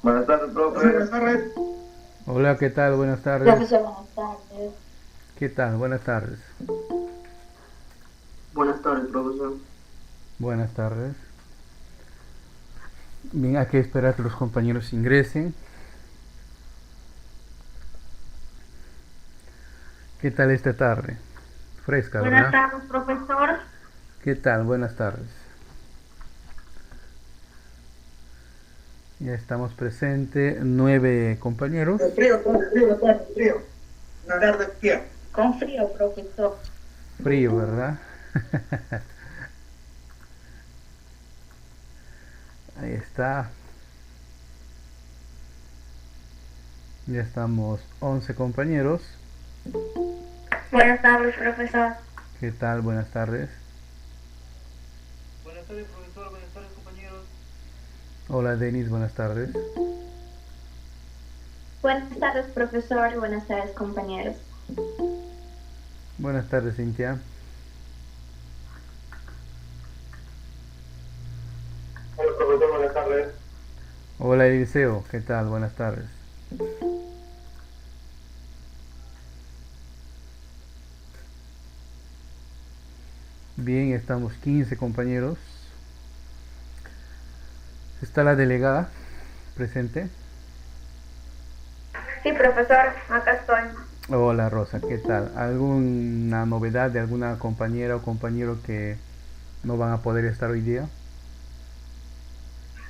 Buenas tardes, profe. Buenas tardes. Hola, ¿qué tal? Buenas tardes. Profesor, buenas tardes. ¿Qué tal? Buenas tardes. Buenas tardes, profesor. Buenas tardes. Bien, hay que esperar que los compañeros ingresen. ¿Qué tal esta tarde? Fresca, Buenas ¿verdad? tardes, profesor. ¿Qué tal? Buenas tardes. Ya estamos presentes, 9 compañeros. Frío. Una tarde fría. Con frío, profesor. Frío, ¿verdad? Ahí está. Ya estamos 11 compañeros. Buenas tardes, profesor. ¿Qué tal? Buenas tardes. Buenas tardes, profesor. Buenas tardes, compañeros. Hola, Denis, buenas tardes. Buenas tardes, profesor. Buenas tardes, compañeros. Buenas tardes, Cintia. Hola, profesor. Buenas tardes. Hola, Eliseo. ¿Qué tal? Buenas tardes. Bien, estamos 15 compañeros. Está la delegada presente. Sí, profesor. Acá estoy. Hola, Rosa, ¿qué tal? ¿Alguna novedad de alguna compañera o compañero que no van a poder estar hoy día?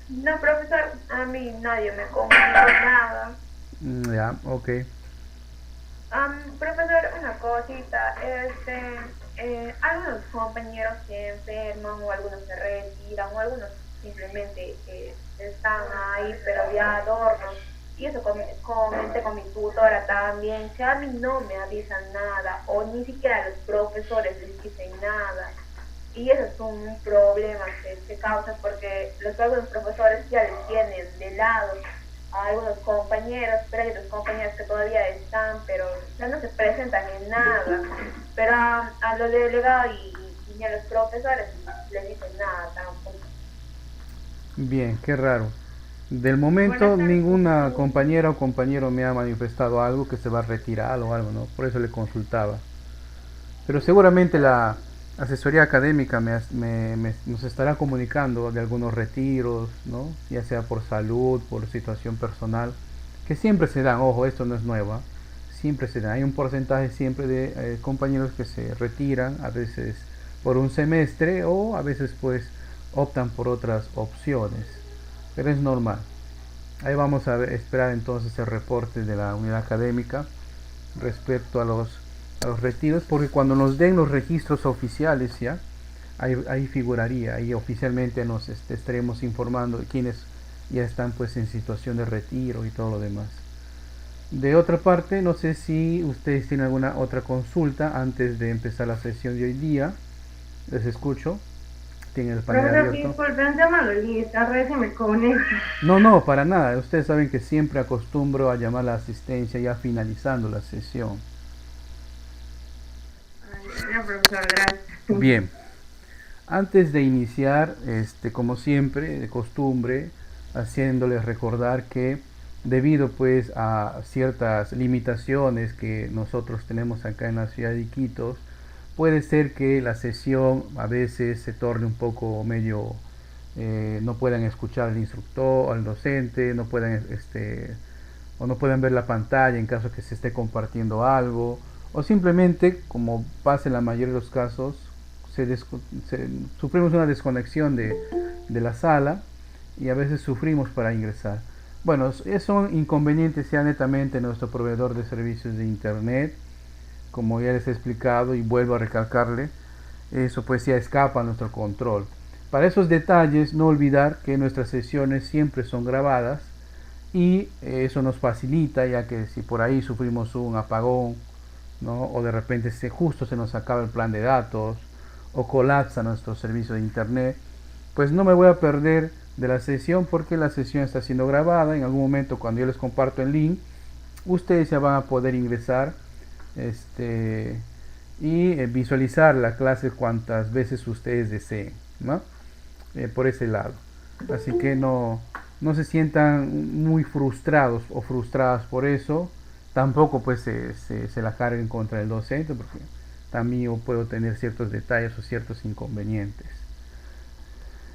No, profesor. A mí nadie me comunicó nada. Ya, ok. Profesor, una cosita. Algunos compañeros se enferman o algunos se retiran o algunos simplemente están ahí pero de adorno. Y eso comenté con mi tutora también, que a mí no me avisan nada o ni siquiera los profesores les dicen nada. Y eso es un problema que se causa porque los algunos profesores ya les tienen de lado a algunos compañeros, pero hay otros compañeros que todavía están, pero ya no se presentan en nada. Pero a los delegados y ni a los profesores les dicen nada tampoco. Bien, qué raro. Del Buenas momento tardes, ninguna profesor. compañera o compañero me ha manifestado algo que se va a retirar o algo, ¿no? Por eso le consultaba. Pero seguramente la asesoría académica nos estará comunicando de algunos retiros, ¿no? Ya sea por salud, por situación personal, que siempre se dan, ojo, esto no es nuevo, ¿eh? Siempre se dan. Hay un porcentaje siempre de compañeros que se retiran, a veces por un semestre o a veces pues optan por otras opciones, pero es normal. Ahí vamos a esperar entonces el reporte de la unidad académica respecto a los retiros, porque cuando nos den los registros oficiales ya, ahí figuraría, ahí oficialmente nos estaremos informando de quienes ya están pues en situación de retiro y todo lo demás. De otra parte, no sé si ustedes tienen alguna otra consulta antes de empezar la sesión de hoy día. Les escucho. Tienen el panel Profesor, abierto. disculpen, llámalo lista, recién me conecto. No, no, para nada. Ustedes saben que siempre acostumbro a llamar a la asistencia ya finalizando la sesión. Ay, ya, profesor, gracias. Bien, antes de iniciar, como siempre, de costumbre, haciéndoles recordar que debido pues a ciertas limitaciones que nosotros tenemos acá en la ciudad de Iquitos, puede ser que la sesión a veces se torne un poco medio, no puedan escuchar al instructor, al docente, no puedan, o no puedan ver la pantalla en caso que se esté compartiendo algo, o simplemente, como pasa en la mayoría de los casos, se, se, sufrimos una desconexión de la sala y a veces sufrimos para ingresar. Bueno, son inconvenientes ya netamente nuestro proveedor de servicios de internet, como ya les he explicado y vuelvo a recalcarle, eso pues ya escapa a nuestro control. Para esos detalles, no olvidar que nuestras sesiones siempre son grabadas y eso nos facilita, ya que si por ahí sufrimos un apagón ¿no? O de repente justo se nos acaba el plan de datos o colapsa nuestro servicio de internet, pues no me voy a perder de la sesión porque la sesión está siendo grabada. En algún momento, cuando yo les comparto el link, ustedes ya van a poder ingresar y visualizar la clase cuantas veces ustedes deseen, ¿no? Por ese lado. Así que no se sientan muy frustrados o frustradas por eso. Tampoco pues se la carguen contra el docente, porque también yo puedo tener ciertos detalles o ciertos inconvenientes.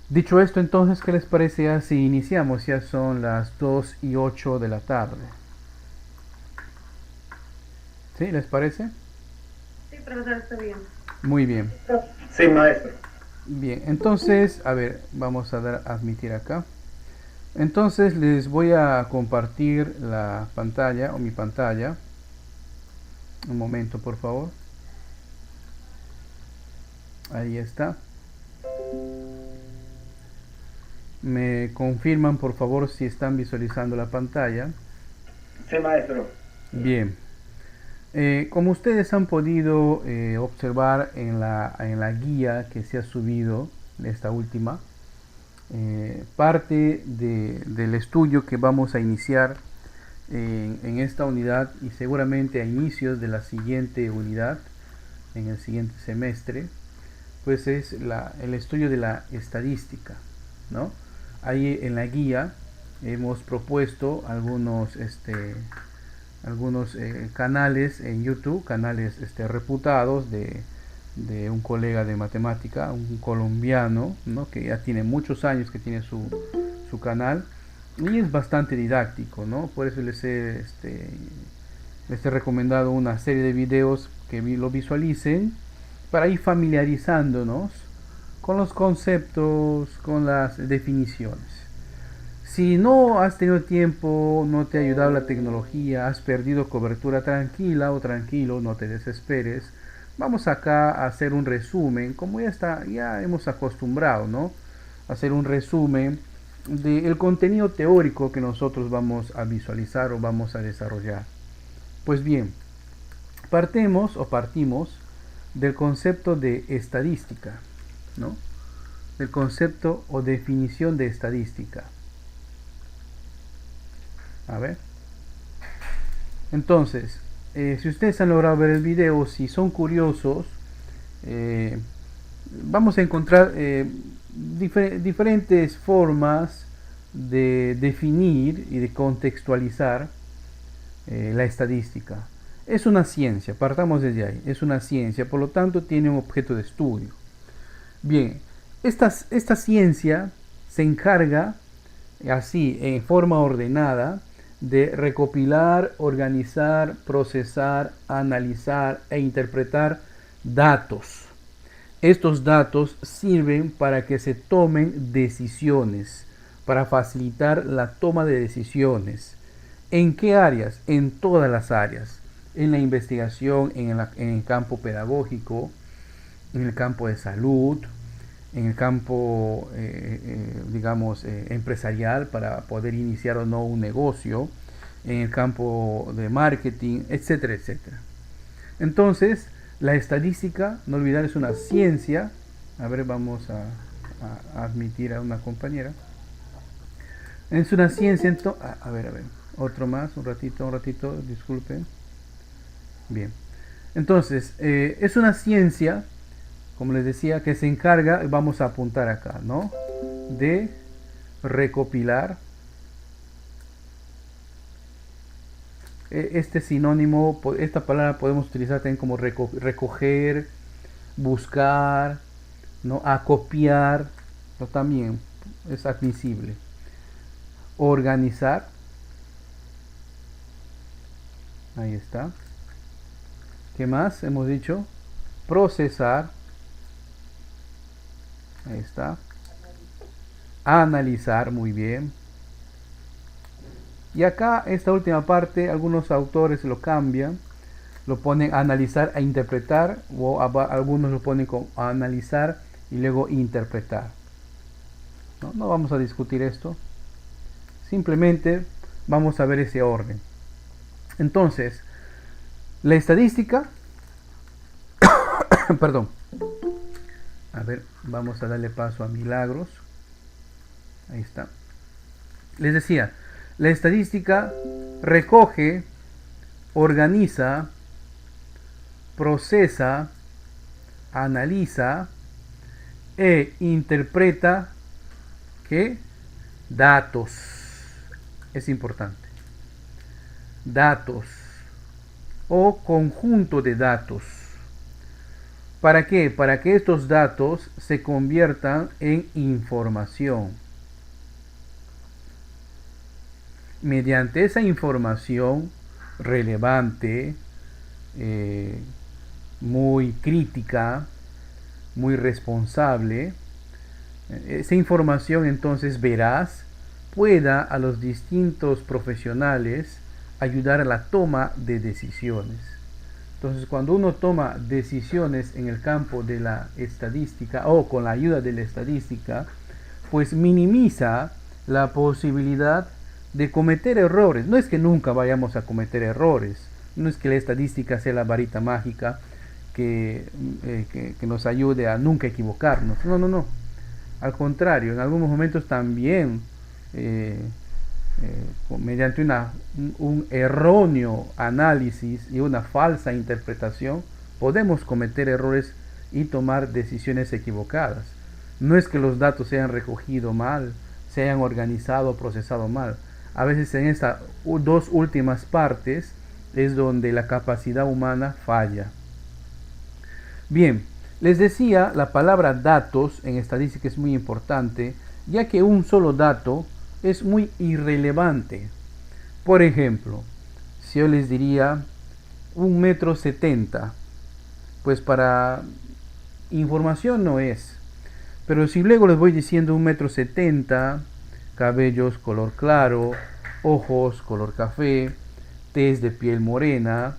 Dicho esto, entonces, ¿qué les parece ya si iniciamos? Ya son las 2:08 de la tarde. ¿Sí? ¿Les parece? Sí, profesor, está bien. Muy bien. Sí, maestro. Bien, entonces, a ver, vamos a dar a admitir acá. Entonces les voy a compartir la pantalla o mi pantalla. Un momento, por favor. Ahí está. Me confirman, por favor, si están visualizando la pantalla. Sí, maestro. Bien. Como ustedes han podido observar en la guía que se ha subido, esta última, parte del estudio que vamos a iniciar en esta unidad y seguramente a inicios de la siguiente unidad, en el siguiente semestre, pues es el estudio de la estadística, ¿no? Ahí en la guía hemos propuesto algunos canales en YouTube, canales reputados de un colega de matemática, un colombiano, ¿no? Que ya tiene muchos años que tiene su canal y es bastante didáctico, ¿no? Por eso les he recomendado una serie de videos que lo visualicen para ir familiarizándonos con los conceptos, con las definiciones. Si no has tenido tiempo, no te ha ayudado la tecnología, has perdido cobertura, tranquila o tranquilo, no te desesperes. Vamos acá a hacer un resumen, como ya hemos acostumbrado, ¿no? Hacer un resumen del contenido teórico que nosotros vamos a visualizar o vamos a desarrollar. Pues bien, partimos del concepto de estadística, ¿no? Del concepto o definición de estadística. A ver. Entonces, si ustedes han logrado ver el video, si son curiosos, vamos a encontrar diferentes formas de definir y de contextualizar la estadística. Es una ciencia, partamos desde ahí, es una ciencia, por lo tanto tiene un objeto de estudio. Bien, esta ciencia se encarga, así, en forma ordenada, de recopilar, organizar, procesar, analizar e interpretar datos. Estos datos sirven para que se tomen decisiones, para facilitar la toma de decisiones. ¿En qué áreas? En todas las áreas. En la investigación, en el campo pedagógico, en el campo de salud, en el campo, empresarial, para poder iniciar o no un negocio, en el campo de marketing, etcétera, etcétera. Entonces, la estadística, no olvidar, es una ciencia. A ver, vamos a admitir a una compañera. Es una ciencia, a ver, otro más, un ratito, disculpen. Bien, entonces, es una ciencia, como les decía, que se encarga, vamos a apuntar acá, ¿no? De recopilar. Este sinónimo, esta palabra podemos utilizar también como recoger, buscar, ¿no? Acopiar, pero también es admisible. Organizar. Ahí está. ¿Qué más hemos dicho? Procesar. Ahí está. Analizar, muy bien. Y acá, esta última parte, algunos autores lo cambian, lo ponen analizar e interpretar, o algunos lo ponen con analizar y luego interpretar. No vamos a discutir esto, simplemente vamos a ver ese orden. Entonces, la estadística Perdón. A ver, vamos a darle paso a Milagros. Ahí está. Les decía, la estadística recoge, organiza, procesa, analiza e interpreta ¿qué? Datos. Es importante. Datos o conjunto de datos. ¿Para qué? Para que estos datos se conviertan en información. Mediante esa información relevante, muy crítica, muy responsable, esa información entonces veraz pueda a los distintos profesionales ayudar a la toma de decisiones. Entonces, cuando uno toma decisiones en el campo de la estadística o con la ayuda de la estadística, pues minimiza la posibilidad de cometer errores. No es que nunca vayamos a cometer errores, no es que la estadística sea la varita mágica que nos ayude a nunca equivocarnos. No. Al contrario, en algunos momentos también mediante un erróneo análisis y una falsa interpretación podemos cometer errores y tomar decisiones equivocadas. No es que los datos se hayan recogido mal, se hayan organizado o procesado mal. A veces en estas dos últimas partes es donde la capacidad humana falla. Bien, les decía, la palabra datos en estadística es muy importante, ya que un solo dato es muy irrelevante. Por ejemplo, si yo les diría 1,70 m, pues para información no es. Pero si luego les voy diciendo 1,70 m, cabellos color claro, ojos color café, tez de piel morena,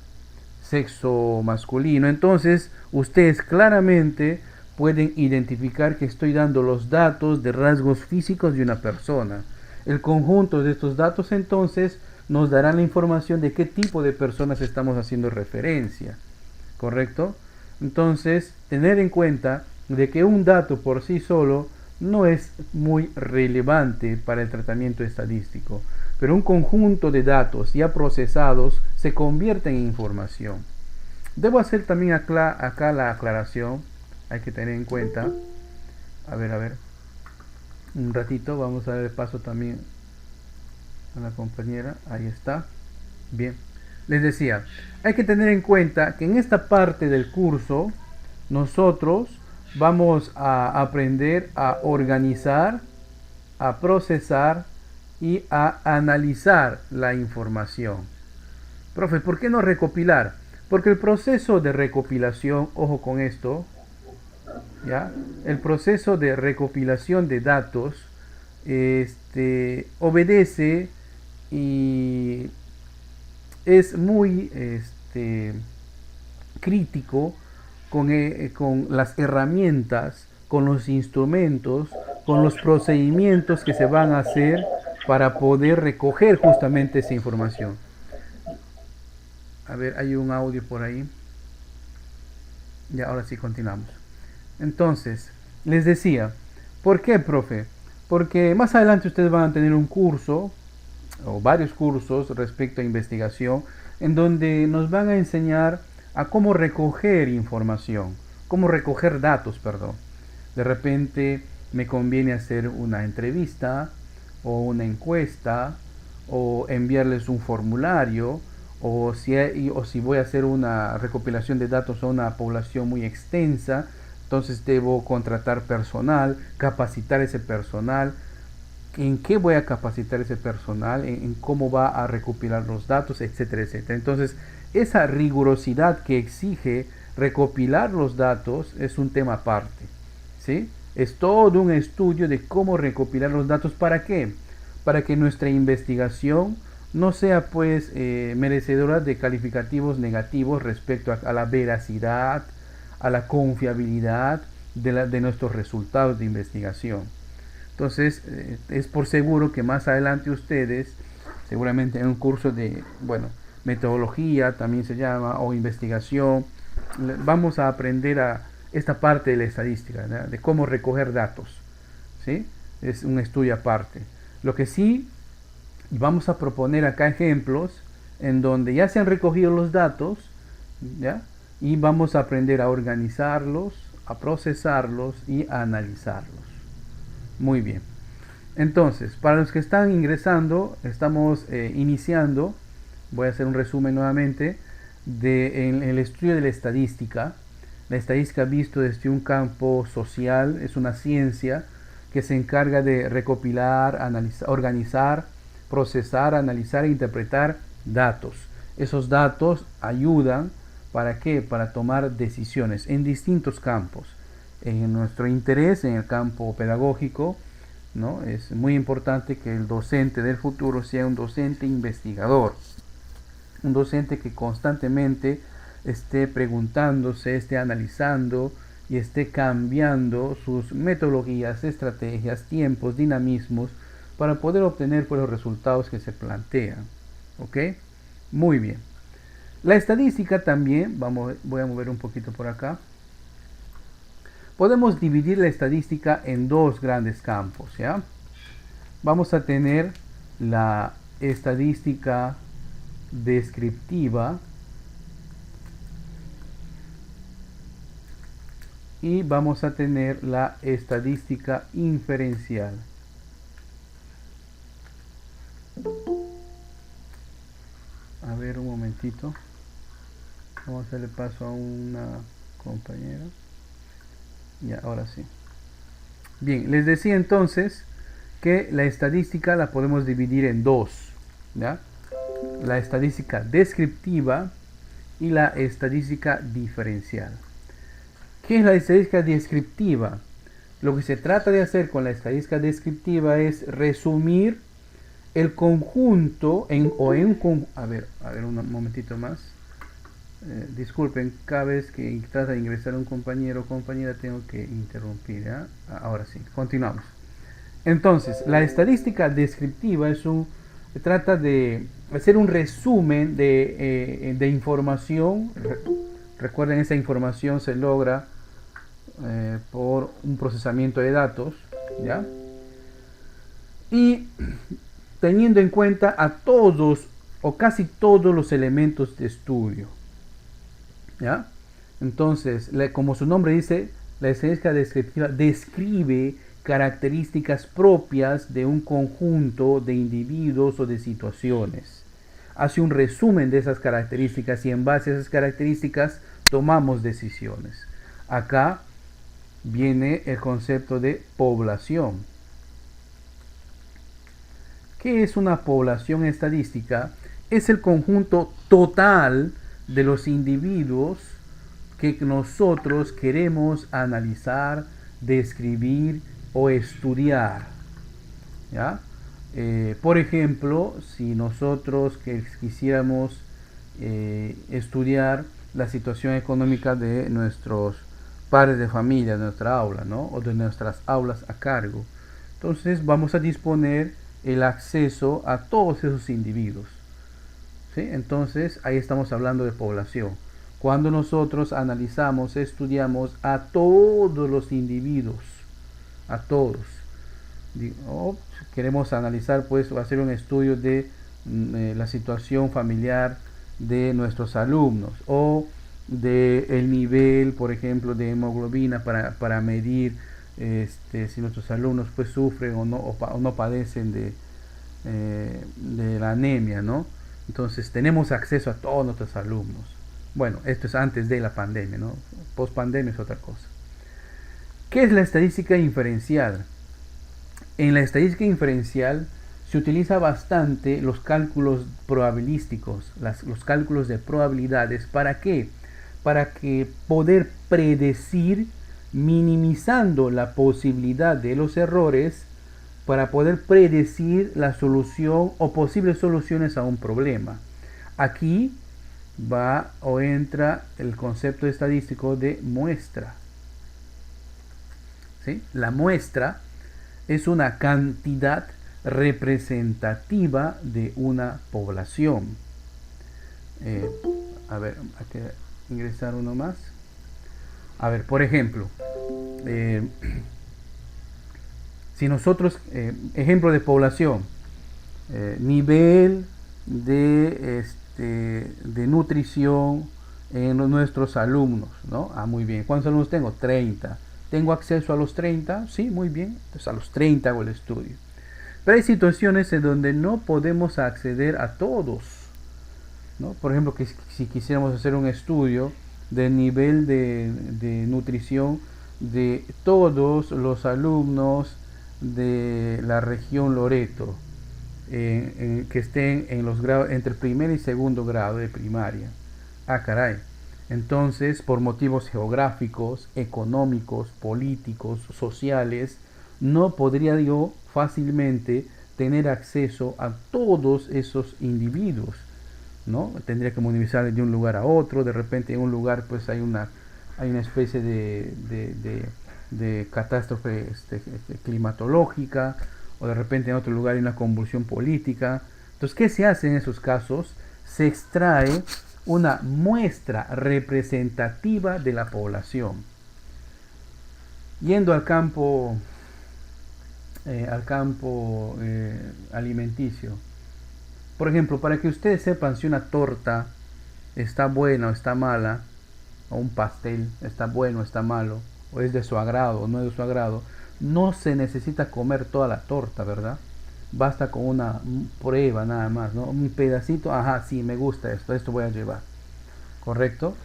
sexo masculino, entonces ustedes claramente pueden identificar que estoy dando los datos de rasgos físicos de una persona. El conjunto de estos datos entonces nos dará la información de qué tipo de personas estamos haciendo referencia, ¿correcto? Entonces, tener en cuenta de que un dato por sí solo no es muy relevante para el tratamiento estadístico, pero un conjunto de datos ya procesados se convierte en información. Debo hacer también acá la aclaración, hay que tener en cuenta, a ver, un ratito, vamos a dar el paso también a la compañera, ahí está. Bien, les decía, hay que tener en cuenta que en esta parte del curso nosotros vamos a aprender a organizar, a procesar y a analizar la información. Profe, ¿por qué no recopilar? Porque el proceso de recopilación, ojo con esto, ¿ya? El proceso de recopilación de datos obedece y es muy crítico con las herramientas, con los instrumentos, con los procedimientos que se van a hacer para poder recoger justamente esa información. A ver, hay un audio por ahí. Ya, ahora sí continuamos. Entonces, les decía, ¿por qué, profe? Porque más adelante ustedes van a tener un curso o varios cursos respecto a investigación en donde nos van a enseñar a cómo recoger información, cómo recoger datos, perdón. De repente me conviene hacer una entrevista o una encuesta o enviarles un formulario o si voy a hacer una recopilación de datos a una población muy extensa, entonces debo contratar personal, capacitar ese personal. ¿En qué voy a capacitar ese personal? ¿En cómo va a recopilar los datos? Etcétera, etcétera. Entonces, esa rigurosidad que exige recopilar los datos es un tema aparte, ¿sí? Es todo un estudio de cómo recopilar los datos. ¿Para qué? Para que nuestra investigación no sea pues merecedora de calificativos negativos respecto a la veracidad, a la confiabilidad de nuestros resultados de investigación. Entonces, es por seguro que más adelante ustedes, seguramente en un curso de, metodología también se llama, o investigación, vamos a aprender a esta parte de la estadística, ¿no? De cómo recoger datos, ¿sí? Es un estudio aparte. Lo que sí, vamos a proponer acá ejemplos en donde ya se han recogido los datos, ¿ya? Y vamos a aprender a organizarlos, a procesarlos y a analizarlos. Muy bien. Entonces, para los que están ingresando, estamos iniciando, voy a hacer un resumen nuevamente, en el estudio de la estadística. La estadística visto desde un campo social, es una ciencia que se encarga de recopilar, analizar, organizar, procesar, analizar e interpretar datos. Esos datos ayudan, ¿para qué? Para tomar decisiones en distintos campos. En nuestro interés, en el campo pedagógico, ¿no? Es muy importante que el docente del futuro sea un docente investigador, un docente que constantemente esté preguntándose, esté analizando y esté cambiando sus metodologías, estrategias, tiempos, dinamismos para poder obtener pues, los resultados que se plantean. ¿Ok? Muy bien. La estadística también, voy a mover un poquito por acá. Podemos dividir la estadística en dos grandes campos, ¿ya? Vamos a tener la estadística descriptiva y vamos a tener la estadística inferencial. A ver un momentito. Vamos a darle paso a una compañera. Ya, ahora sí. Bien, les decía entonces que la estadística la podemos dividir en dos, ¿ya? La estadística descriptiva y la estadística diferencial. ¿Qué es la estadística descriptiva? Lo que se trata de hacer con la estadística descriptiva es resumir el conjunto a ver un momentito más. Disculpen, cada vez que trata de ingresar un compañero o compañera tengo que interrumpir, ¿ya? Ahora sí, continuamos. Entonces, la estadística descriptiva trata de hacer un resumen de información. Recuerden, esa información se logra por un procesamiento de datos, ¿ya? Y teniendo en cuenta a todos o casi todos los elementos de estudio, ¿ya? Entonces, como su nombre dice, la estadística descriptiva describe características propias de un conjunto de individuos o de situaciones. Hace un resumen de esas características y en base a esas características tomamos decisiones. Acá viene el concepto de población. ¿Qué es una población estadística? Es el conjunto total de los individuos que nosotros queremos analizar, describir o estudiar, ¿ya? Por ejemplo, si nosotros quisiéramos estudiar la situación económica de nuestros padres de familia, de nuestra aula, ¿no? O de nuestras aulas a cargo, entonces vamos a disponer el acceso a todos esos individuos, ¿sí? Entonces ahí estamos hablando de población. Cuando nosotros analizamos, estudiamos a todos los individuos, a todos. Queremos analizar, pues, o hacer un estudio de la situación familiar de nuestros alumnos o de el nivel, por ejemplo, de hemoglobina para medir si nuestros alumnos pues sufren o no padecen de la anemia, ¿no? Entonces tenemos acceso a todos nuestros alumnos. Bueno, esto es antes de la pandemia, ¿no? Post pandemia es otra cosa. ¿Qué es la estadística inferencial? En la estadística inferencial se utiliza bastante los cálculos probabilísticos, los cálculos de probabilidades. ¿Para qué? Para que poder predecir, minimizando la posibilidad de los errores, para poder predecir la solución o posibles soluciones a un problema. Aquí va o entra el concepto estadístico de muestra. ¿Sí? La muestra es una cantidad representativa de una población. A ver, aquí ingresar uno más. A ver, por ejemplo, si nosotros, ejemplo de población, nivel de nutrición en nuestros alumnos, ¿no? Ah, muy bien. ¿Cuántos alumnos tengo? 30. ¿Tengo acceso a los 30? Sí, muy bien. Entonces a los 30 hago el estudio. Pero hay situaciones en donde no podemos acceder a todos, ¿no? Por ejemplo, que si quisiéramos hacer un estudio del nivel de nutrición de todos los alumnos de la región Loreto, que estén en los grados entre el primer y segundo grado de primaria. Ah, caray. Entonces, por motivos geográficos, económicos, políticos, sociales, no podría yo fácilmente tener acceso a todos esos individuos, ¿no? Tendría que movilizar de un lugar a otro. De repente en un lugar pues hay una especie de catástrofe climatológica, o de repente en otro lugar hay una convulsión política. Entonces, ¿qué se hace en esos casos? Se extrae una muestra representativa de la población. Yendo al campo alimenticio. Por ejemplo, para que ustedes sepan si una torta está buena o está mala, o un pastel está bueno o está malo, o es de su agrado o no es de su agrado, no se necesita comer toda la torta, ¿verdad? Basta con una prueba nada más, ¿no? Un pedacito, ajá, sí, me gusta esto voy a llevar, ¿correcto?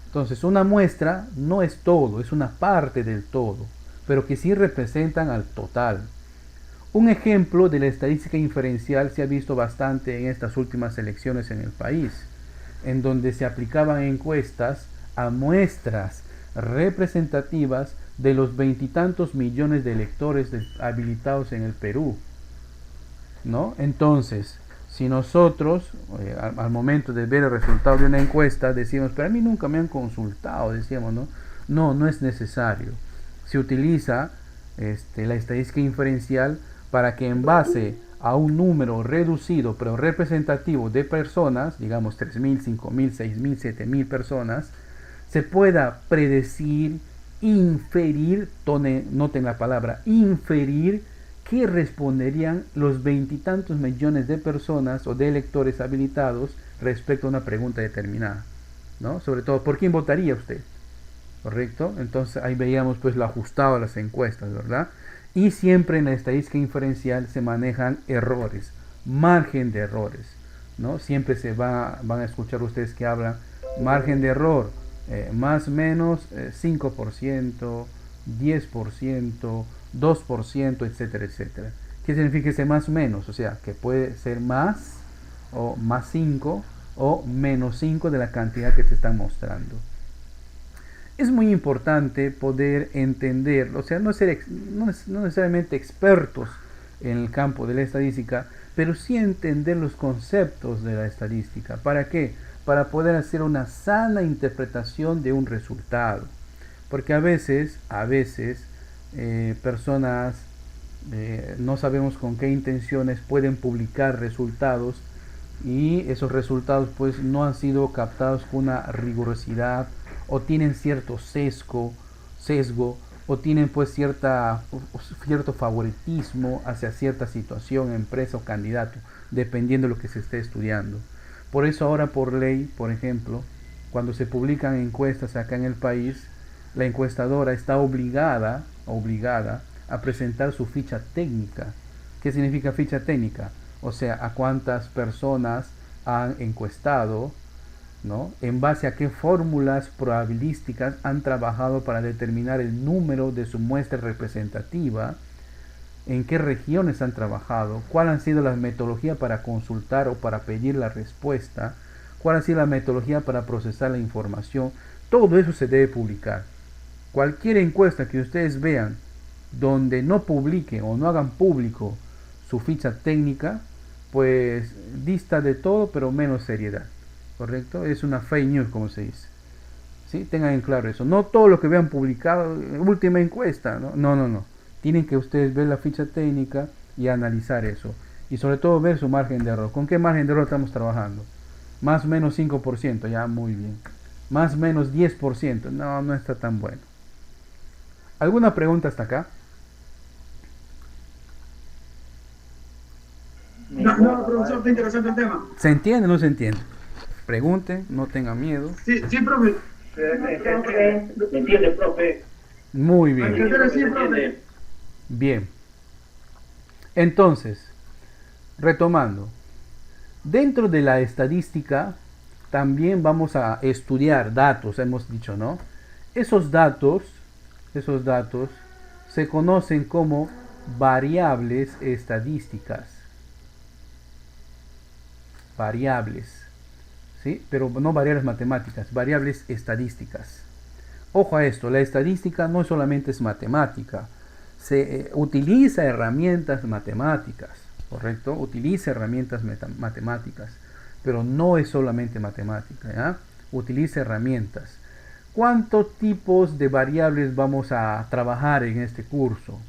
Entonces, una muestra no es todo, es una parte del todo, pero que sí representan al total. Un ejemplo de la estadística inferencial se ha visto bastante en estas últimas elecciones en el país, en donde se aplicaban encuestas a muestras representativas de los veintitantos millones de electores habilitados en el Perú, ¿no? Entonces, si nosotros al momento de ver el resultado de una encuesta decimos, pero a mí nunca me han consultado, decíamos, ¿no? No es necesario. Se utiliza la estadística inferencial para que en base a un número reducido pero representativo de personas, digamos 3.000, 5.000, 6.000, 7.000 personas, se pueda predecir, inferir, noten la palabra, inferir, qué responderían los veintitantos millones de personas o de electores habilitados respecto a una pregunta determinada, ¿no? Sobre todo, ¿por quién votaría usted? ¿Correcto? Entonces ahí veíamos pues lo ajustado a las encuestas, ¿verdad? Y siempre en la estadística inferencial se manejan errores, margen de errores, ¿no? Siempre van a escuchar ustedes que hablan margen de error, más o menos 5%, 10%, 2%, etcétera, etcétera. ¿Qué significa ese más o menos? O sea, que puede ser más o más 5 o menos 5 de la cantidad que te están mostrando. Es muy importante poder entender, o sea, no necesariamente expertos en el campo de la estadística, pero sí entender los conceptos de la estadística. ¿Para qué? Para poder hacer una sana interpretación de un resultado. Porque a veces personas no sabemos con qué intenciones pueden publicar resultados, y esos resultados pues no han sido captados con una rigurosidad, o tienen cierto sesgo, o tienen pues cierto favoritismo hacia cierta situación, empresa o candidato, dependiendo de lo que se esté estudiando. Por eso ahora por ley, por ejemplo, cuando se publican encuestas acá en el país, la encuestadora está obligada a presentar su ficha técnica. ¿Qué significa ficha técnica? O sea, a cuántas personas han encuestado, ¿no? En base a qué fórmulas probabilísticas han trabajado para determinar el número de su muestra representativa, en qué regiones han trabajado, cuál han sido las metodologías para consultar o para pedir la respuesta, cuál ha sido la metodología para procesar la información. Todo eso se debe publicar. Cualquier encuesta que ustedes vean donde no publiquen o no hagan público su ficha técnica, pues dista de todo pero menos seriedad, ¿correcto? Es una fake news, como se dice, ¿sí? Tengan en claro eso. No todo lo que vean publicado, última encuesta, no. Tienen que ustedes ver la ficha técnica y analizar eso, y sobre todo ver su margen de error. ¿Con qué margen de error estamos trabajando? Más o menos 5%, ya muy bien. Más o menos 10%. No, no está tan bueno. ¿Alguna pregunta hasta acá? No, profesor, está interesante el tema. ¿Se entiende o no se entiende? Pregunten, no tengan miedo. Sí, sí, profe. ¿Me entiende, profe? Muy bien. Sí, profe. Bien. Entonces, retomando. Dentro de la estadística también vamos a estudiar datos, hemos dicho, ¿no? Esos datos se conocen como variables estadísticas. Variables, ¿sí? Pero no variables matemáticas, variables estadísticas. Ojo a esto, la estadística no solamente es matemática, se utiliza herramientas matemáticas, ¿correcto? Utiliza herramientas matemáticas, pero no es solamente matemática, ¿ya? Utiliza herramientas. ¿Cuántos tipos de variables vamos a trabajar en este curso?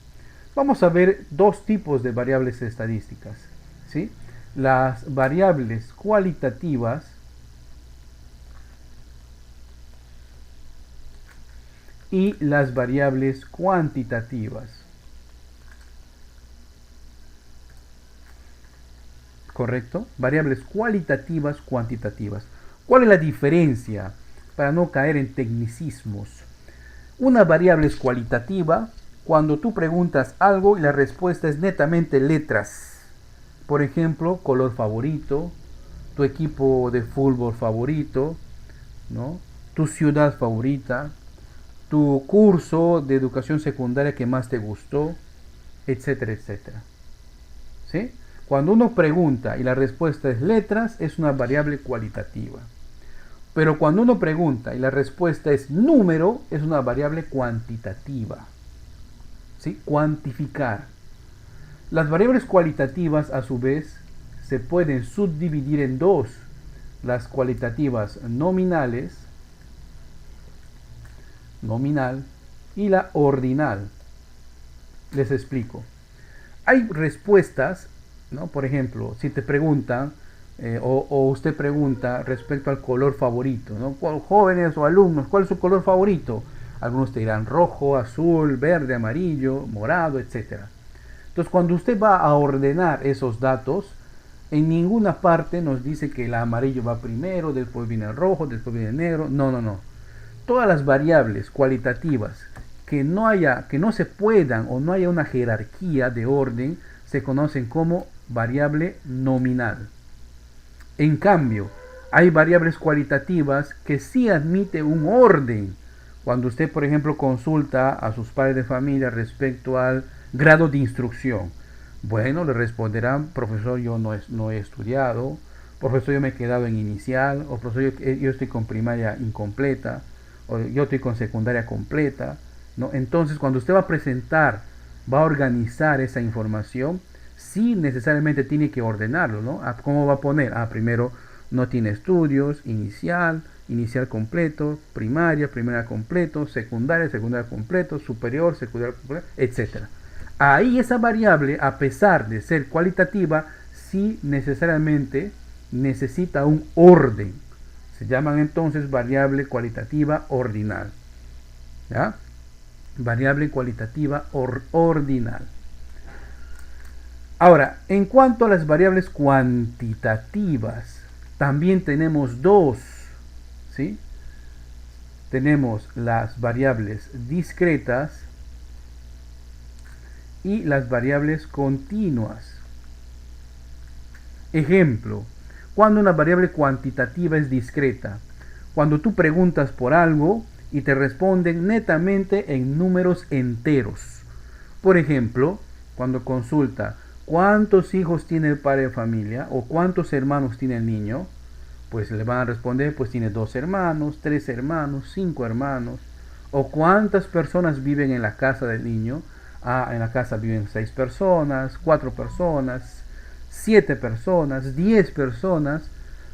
Vamos a ver dos tipos de variables estadísticas, ¿sí? Las variables cualitativas y las variables cuantitativas. ¿Correcto? Variables cualitativas, cuantitativas. ¿Cuál es la diferencia? Para no caer en tecnicismos. Una variable es cualitativa cuando tú preguntas algo y la respuesta es netamente letras. Por ejemplo, color favorito, tu equipo de fútbol favorito, ¿no? Tu ciudad favorita, tu curso de educación secundaria que más te gustó, etcétera, etcétera. ¿Sí? Cuando uno pregunta y la respuesta es letras, es una variable cualitativa. Pero cuando uno pregunta y la respuesta es número, es una variable cuantitativa. ¿Sí? Cuantificar. Las variables cualitativas, a su vez, se pueden subdividir en dos. Las cualitativas nominales, nominal, y la ordinal. Les explico. Hay respuestas, ¿no? Por ejemplo, si te preguntan, o usted pregunta respecto al color favorito, ¿no? Jóvenes o alumnos, ¿cuál es su color favorito? Algunos te dirán rojo, azul, verde, amarillo, morado, etcétera. Entonces, cuando usted va a ordenar esos datos, en ninguna parte nos dice que el amarillo va primero, después viene el rojo, después viene el negro. No, no, no. Todas las variables cualitativas que no se puedan o no haya una jerarquía de orden, se conocen como variable nominal. En cambio, hay variables cualitativas que sí admiten un orden. Cuando usted, por ejemplo, consulta a sus padres de familia respecto al grado de instrucción, bueno, le responderán, profesor, yo no he estudiado, profesor, yo me he quedado en inicial, o profesor, yo estoy con primaria incompleta, o yo estoy con secundaria completa, ¿no? Entonces, cuando usted va a presentar, va a organizar esa información, sí necesariamente tiene que ordenarlo, ¿no? ¿Cómo va a poner? Primero no tiene estudios, inicial completo, primaria completo, secundaria completo, superior, secundaria completo, etcétera. Ahí esa variable, a pesar de ser cualitativa, sí necesariamente necesita un orden. Se llaman entonces variable cualitativa ordinal. ¿Ya? Variable cualitativa ordinal. Ahora, en cuanto a las variables cuantitativas, también tenemos dos, ¿sí? Tenemos las variables discretas y las variables continuas. Ejemplo, cuando una variable cuantitativa es discreta, cuando tú preguntas por algo y te responden netamente en números enteros. Por ejemplo, cuando consulta cuántos hijos tiene el padre de familia o cuántos hermanos tiene el niño, pues le van a responder, pues tiene 2 hermanos, 3 hermanos, 5 hermanos. O cuántas personas viven en la casa del niño. En la casa viven 6 personas, 4 personas, 7 personas, 10 personas.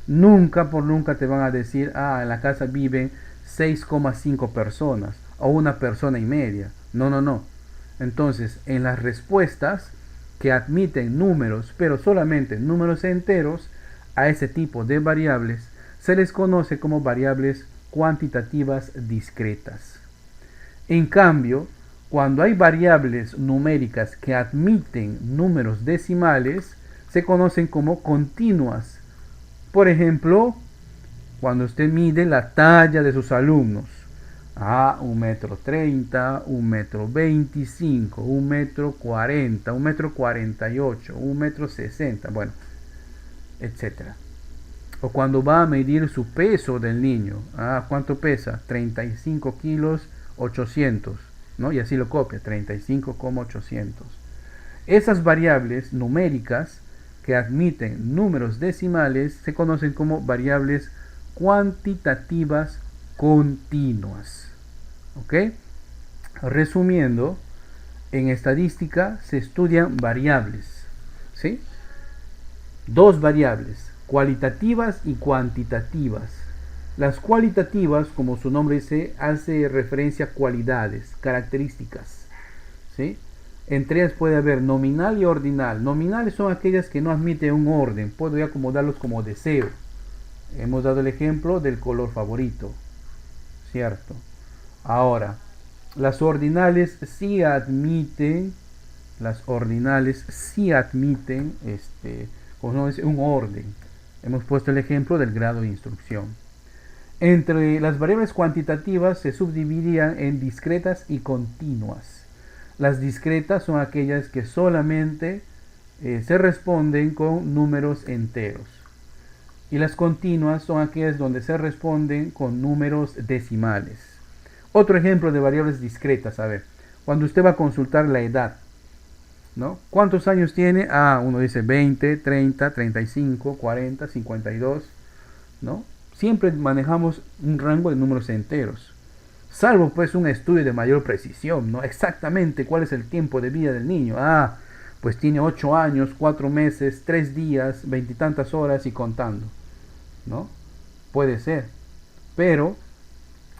Nunca por nunca te van a decir, en la casa viven 6,5 personas o 1,5 personas. No, no, no. Entonces, en las respuestas que admiten números, pero solamente números enteros, a ese tipo de variables se les conoce como variables cuantitativas discretas. En cambio, cuando hay variables numéricas que admiten números decimales, se conocen como continuas. Por ejemplo, cuando usted mide la talla de sus alumnos, 1,30 m, 1,25 m, 1,40 m, 1,48 m, 1,60 m, bueno, etcétera. O cuando va a medir su peso del niño, ¿cuánto pesa? 35 kilos 800, ¿no? Y así lo copia, 35,800. Esas variables numéricas que admiten números decimales se conocen como variables cuantitativas continuas. ¿Ok? Resumiendo, en estadística se estudian variables, ¿sí? Dos variables, cualitativas y cuantitativas. Las cualitativas, como su nombre dice, hace referencia a cualidades, características, ¿sí? Entre ellas puede haber nominal y ordinal. Nominales son aquellas que no admiten un orden, puedo acomodarlos como deseo. Hemos dado el ejemplo del color favorito, ¿cierto? Ahora, las ordinales sí admiten, como dice, un orden. Hemos puesto el ejemplo del grado de instrucción. Entre las variables cuantitativas se subdividían en discretas y continuas. Las discretas son aquellas que solamente se responden con números enteros. Y las continuas son aquellas donde se responden con números decimales. Otro ejemplo de variables discretas, a ver, cuando usted va a consultar la edad, ¿no? ¿Cuántos años tiene? Uno dice 20, 30, 35, 40, 52, ¿no? Siempre manejamos un rango de números enteros, salvo pues un estudio de mayor precisión, ¿no? Exactamente cuál es el tiempo de vida del niño. Pues tiene 8 años, 4 meses, 3 días, 20 y tantas horas y contando, ¿no? Puede ser, pero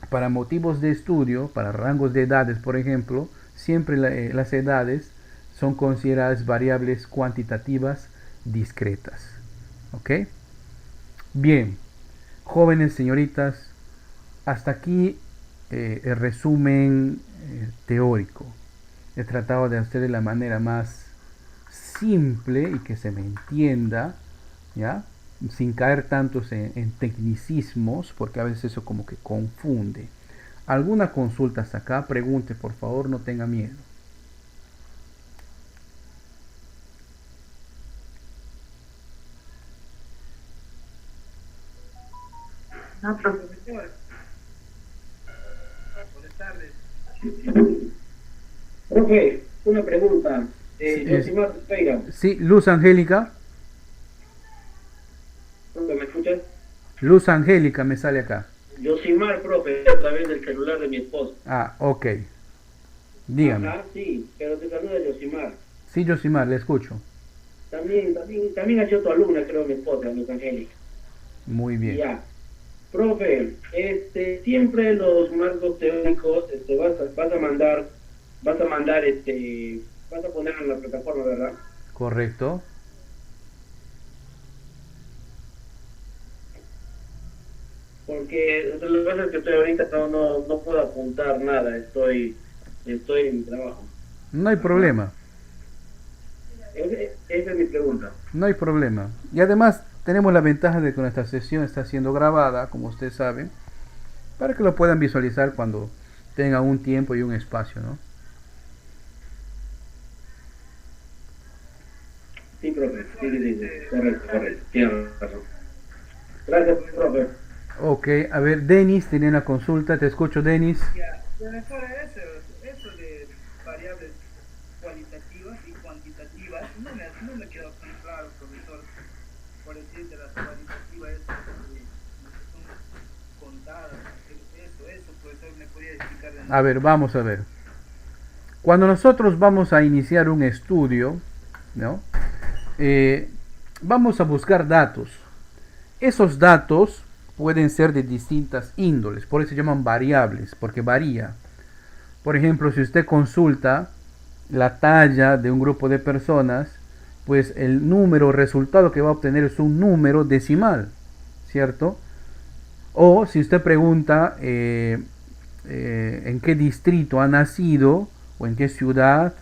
para motivos de estudio, para rangos de edades, por ejemplo, siempre las edades son consideradas variables cuantitativas discretas. ¿Ok? Bien, jóvenes, señoritas, hasta aquí el resumen teórico. He tratado de hacer de la manera más simple y que se me entienda, ¿ya? Sin caer tantos en tecnicismos, porque a veces eso como que confunde. ¿Alguna consulta hasta acá? Pregunte, por favor, no tenga miedo. No, profesor. Buenas tardes. Profe, una pregunta. Josimar Pereira. Sí, Luz Angélica. ¿Me escuchas? Luz Angélica me sale acá. Josimar, profe, a través del celular de mi esposa. Ok. Dígame. Sí, pero te saluda Josimar. Sí, Josimar, le escucho. También ha sido tu alumna, creo, mi esposa, Luz Angélica. Muy bien. Ya. Profe, siempre los marcos teóricos vas a mandar, vas a ponerlo en la plataforma, ¿verdad? Correcto. Porque lo que pasa es que estoy ahorita no puedo apuntar nada, estoy en mi trabajo. No hay problema. Esa es mi pregunta. No hay problema. Y además tenemos la ventaja de que nuestra sesión está siendo grabada, como ustedes saben, para que lo puedan visualizar cuando tengan un tiempo y un espacio, ¿no? Sí, profe. Sí. Correcto. Tienes razón. Gracias, profe. Ok, a ver, Denis tiene una consulta, te escucho, Denis. Profesor, eso de variables cualitativas y cuantitativas no me quedó tan claro, profesor. Por decirte, las cualitativas es que son contadas, eso, profesor, me podría explicar de nuevo. A ver, vamos a ver. Cuando nosotros vamos a iniciar un estudio, ¿no? Vamos a buscar datos. Esos datos pueden ser de distintas índoles, por eso se llaman variables, porque varía. Por ejemplo, si usted consulta la talla de un grupo de personas, pues el resultado que va a obtener es un número decimal, ¿cierto? O si usted pregunta en qué distrito ha nacido, o en qué ciudad,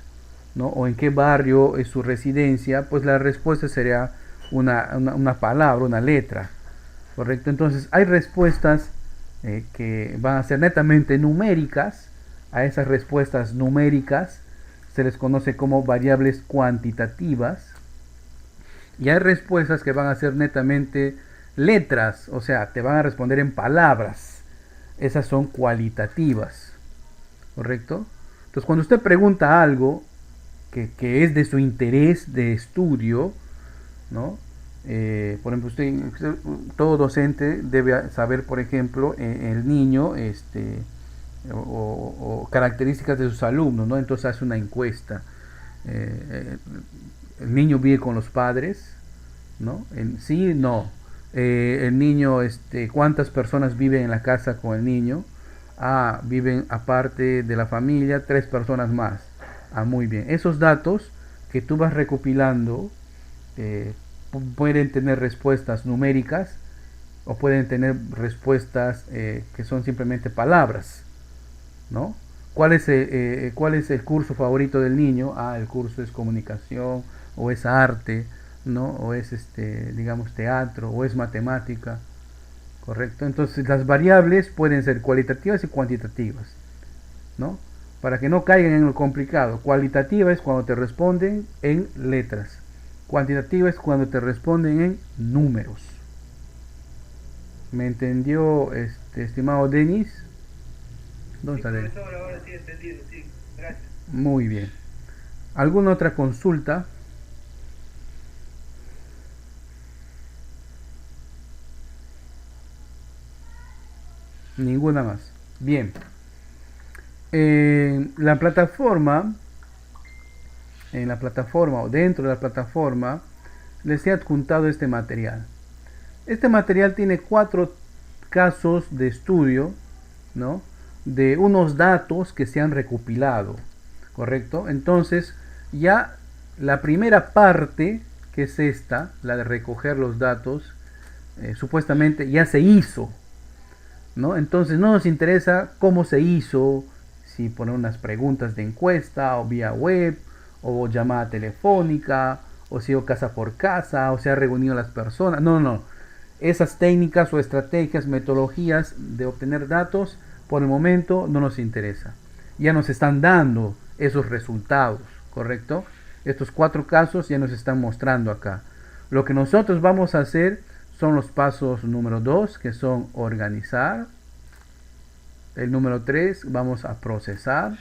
¿no? O en qué barrio es su residencia, pues la respuesta sería una palabra, una letra, ¿correcto? Entonces hay respuestas que van a ser netamente numéricas. A esas respuestas numéricas se les conoce como variables cuantitativas. Y hay respuestas que van a ser netamente letras, o sea, te van a responder en palabras. Esas son cualitativas, ¿correcto? Entonces, cuando usted pregunta algo que es de su interés de estudio, ¿no? Por ejemplo, todo docente debe saber, por ejemplo, el niño, o características de sus alumnos, ¿no? Entonces hace una encuesta. El niño vive con los padres, ¿no? Sí, no. El niño, ¿cuántas personas viven en la casa con el niño? Ah, viven aparte de la familia 3 personas más. Ah, muy bien. Esos datos que tú vas recopilando pueden tener respuestas numéricas o pueden tener respuestas que son simplemente palabras, ¿no? ¿Cuál es el curso favorito del niño? Ah, el curso es comunicación, o es arte, ¿no? O es digamos, teatro, o es matemática, ¿correcto? Entonces las variables pueden ser cualitativas y cuantitativas, ¿no? Para que no caigan en lo complicado. Cualitativa es cuando te responden en letras. Cuantitativa es cuando te responden en números. ¿Me entendió, estimado Denis? ¿Dónde está Denis? Profesor, ahora sí he entendido, sí, gracias. Muy bien. ¿Alguna otra consulta? Ninguna más. Bien. La plataforma, en la plataforma o dentro de la plataforma, les he adjuntado este material. Este material tiene 4 casos de estudio, ¿no? De unos datos que se han recopilado, ¿correcto? Entonces, ya la primera parte, que es esta, la de recoger los datos, supuestamente ya se hizo, ¿no? Entonces no nos interesa cómo se hizo, si poner unas preguntas de encuesta, o vía web, o llamada telefónica, o si o casa por casa, o se ha reunido las personas. No, no. Esas técnicas o estrategias, metodologías de obtener datos, por el momento no nos interesa. Ya nos están dando esos resultados, ¿correcto? Estos 4 casos ya nos están mostrando acá. Lo que nosotros vamos a hacer son los pasos número 2, que son organizar. El número 3 vamos a procesar.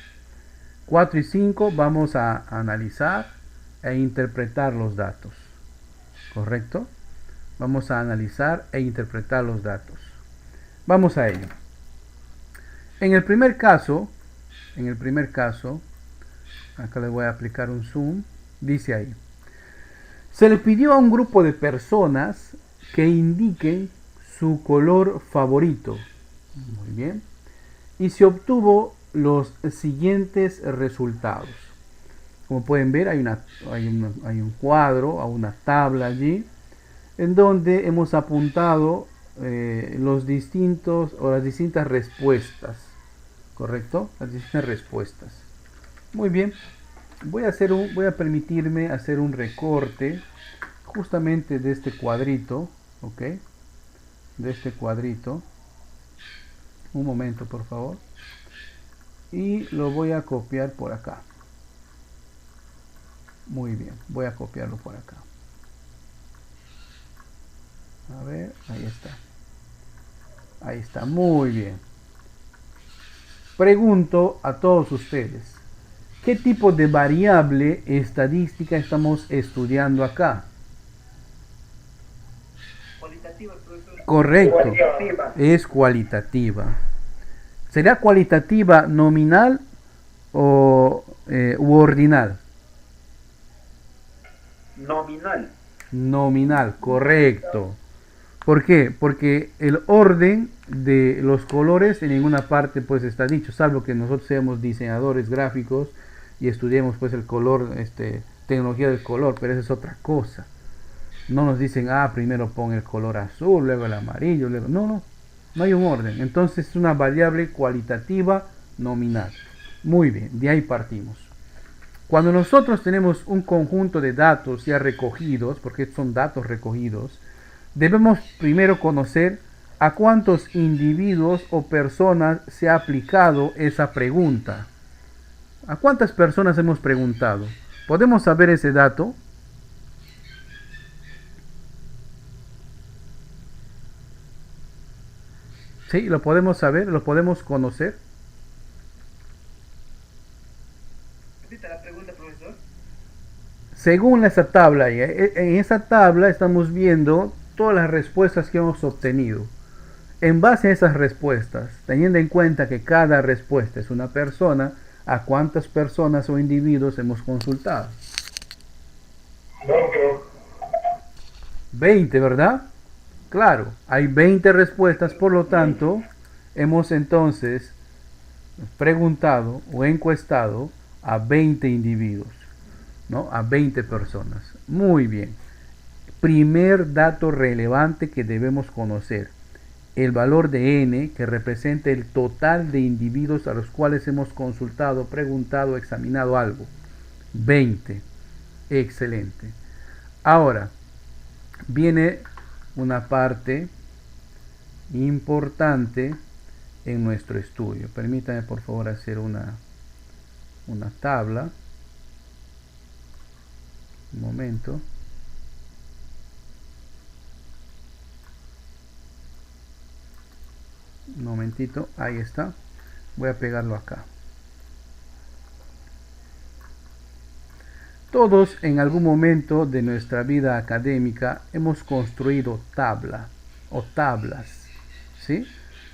4 y 5 vamos a analizar e interpretar los datos, ¿correcto? Vamos a analizar e interpretar los datos. Vamos a ello. En el primer caso, acá le voy a aplicar un zoom, dice ahí: se le pidió a un grupo de personas que indiquen su color favorito. Muy bien. Y se obtuvo los siguientes resultados. Como pueden ver, hay un cuadro, o una tabla allí, en donde hemos apuntado las distintas respuestas, ¿correcto? Las distintas respuestas. Muy bien. Voy a permitirme hacer un recorte justamente de este cuadrito, ¿ok? De este cuadrito. Un momento, por favor. Y lo voy a copiar por acá. Muy bien, voy a copiarlo por acá. A ver, ahí está. Ahí está, muy bien. Pregunto a todos ustedes, ¿qué tipo de variable estadística estamos estudiando acá? Cualitativa, profesor. Correcto, Cualitativa. es cualitativa. ¿Será cualitativa nominal u ordinal? Nominal. Nominal, correcto. ¿Por qué? Porque el orden de los colores en ninguna parte pues está dicho, salvo que nosotros seamos diseñadores gráficos y estudiemos pues el color, tecnología del color, pero esa es otra cosa. No nos dicen, primero pon el color azul, luego el amarillo, luego... No, No hay un orden. Entonces es una variable cualitativa nominal. Muy bien, de ahí partimos. Cuando nosotros tenemos un conjunto de datos ya recogidos, porque son datos recogidos, debemos primero conocer a cuántos individuos o personas se ha aplicado esa pregunta. ¿A cuántas personas hemos preguntado? ¿Podemos saber ese dato? ¿Sí? ¿Lo podemos saber? ¿Lo podemos conocer? Repita la pregunta, profesor. Según esa tabla, en esa tabla estamos viendo todas las respuestas que hemos obtenido. En base a esas respuestas, teniendo en cuenta que cada respuesta es una persona, ¿a cuántas personas o individuos hemos consultado? 20, ¿verdad? Claro, hay 20 respuestas, por lo tanto, hemos entonces preguntado o encuestado a 20 individuos, ¿no? A 20 personas. Muy bien. Primer dato relevante que debemos conocer. El valor de n, que representa el total de individuos a los cuales hemos consultado, preguntado, examinado algo. 20. Excelente. Ahora, viene una parte importante en nuestro estudio. Permítanme por favor hacer una tabla. Un momento. Un momentito, ahí está. Voy a pegarlo acá. Todos en algún momento de nuestra vida académica hemos construido tabla o tablas, ¿sí?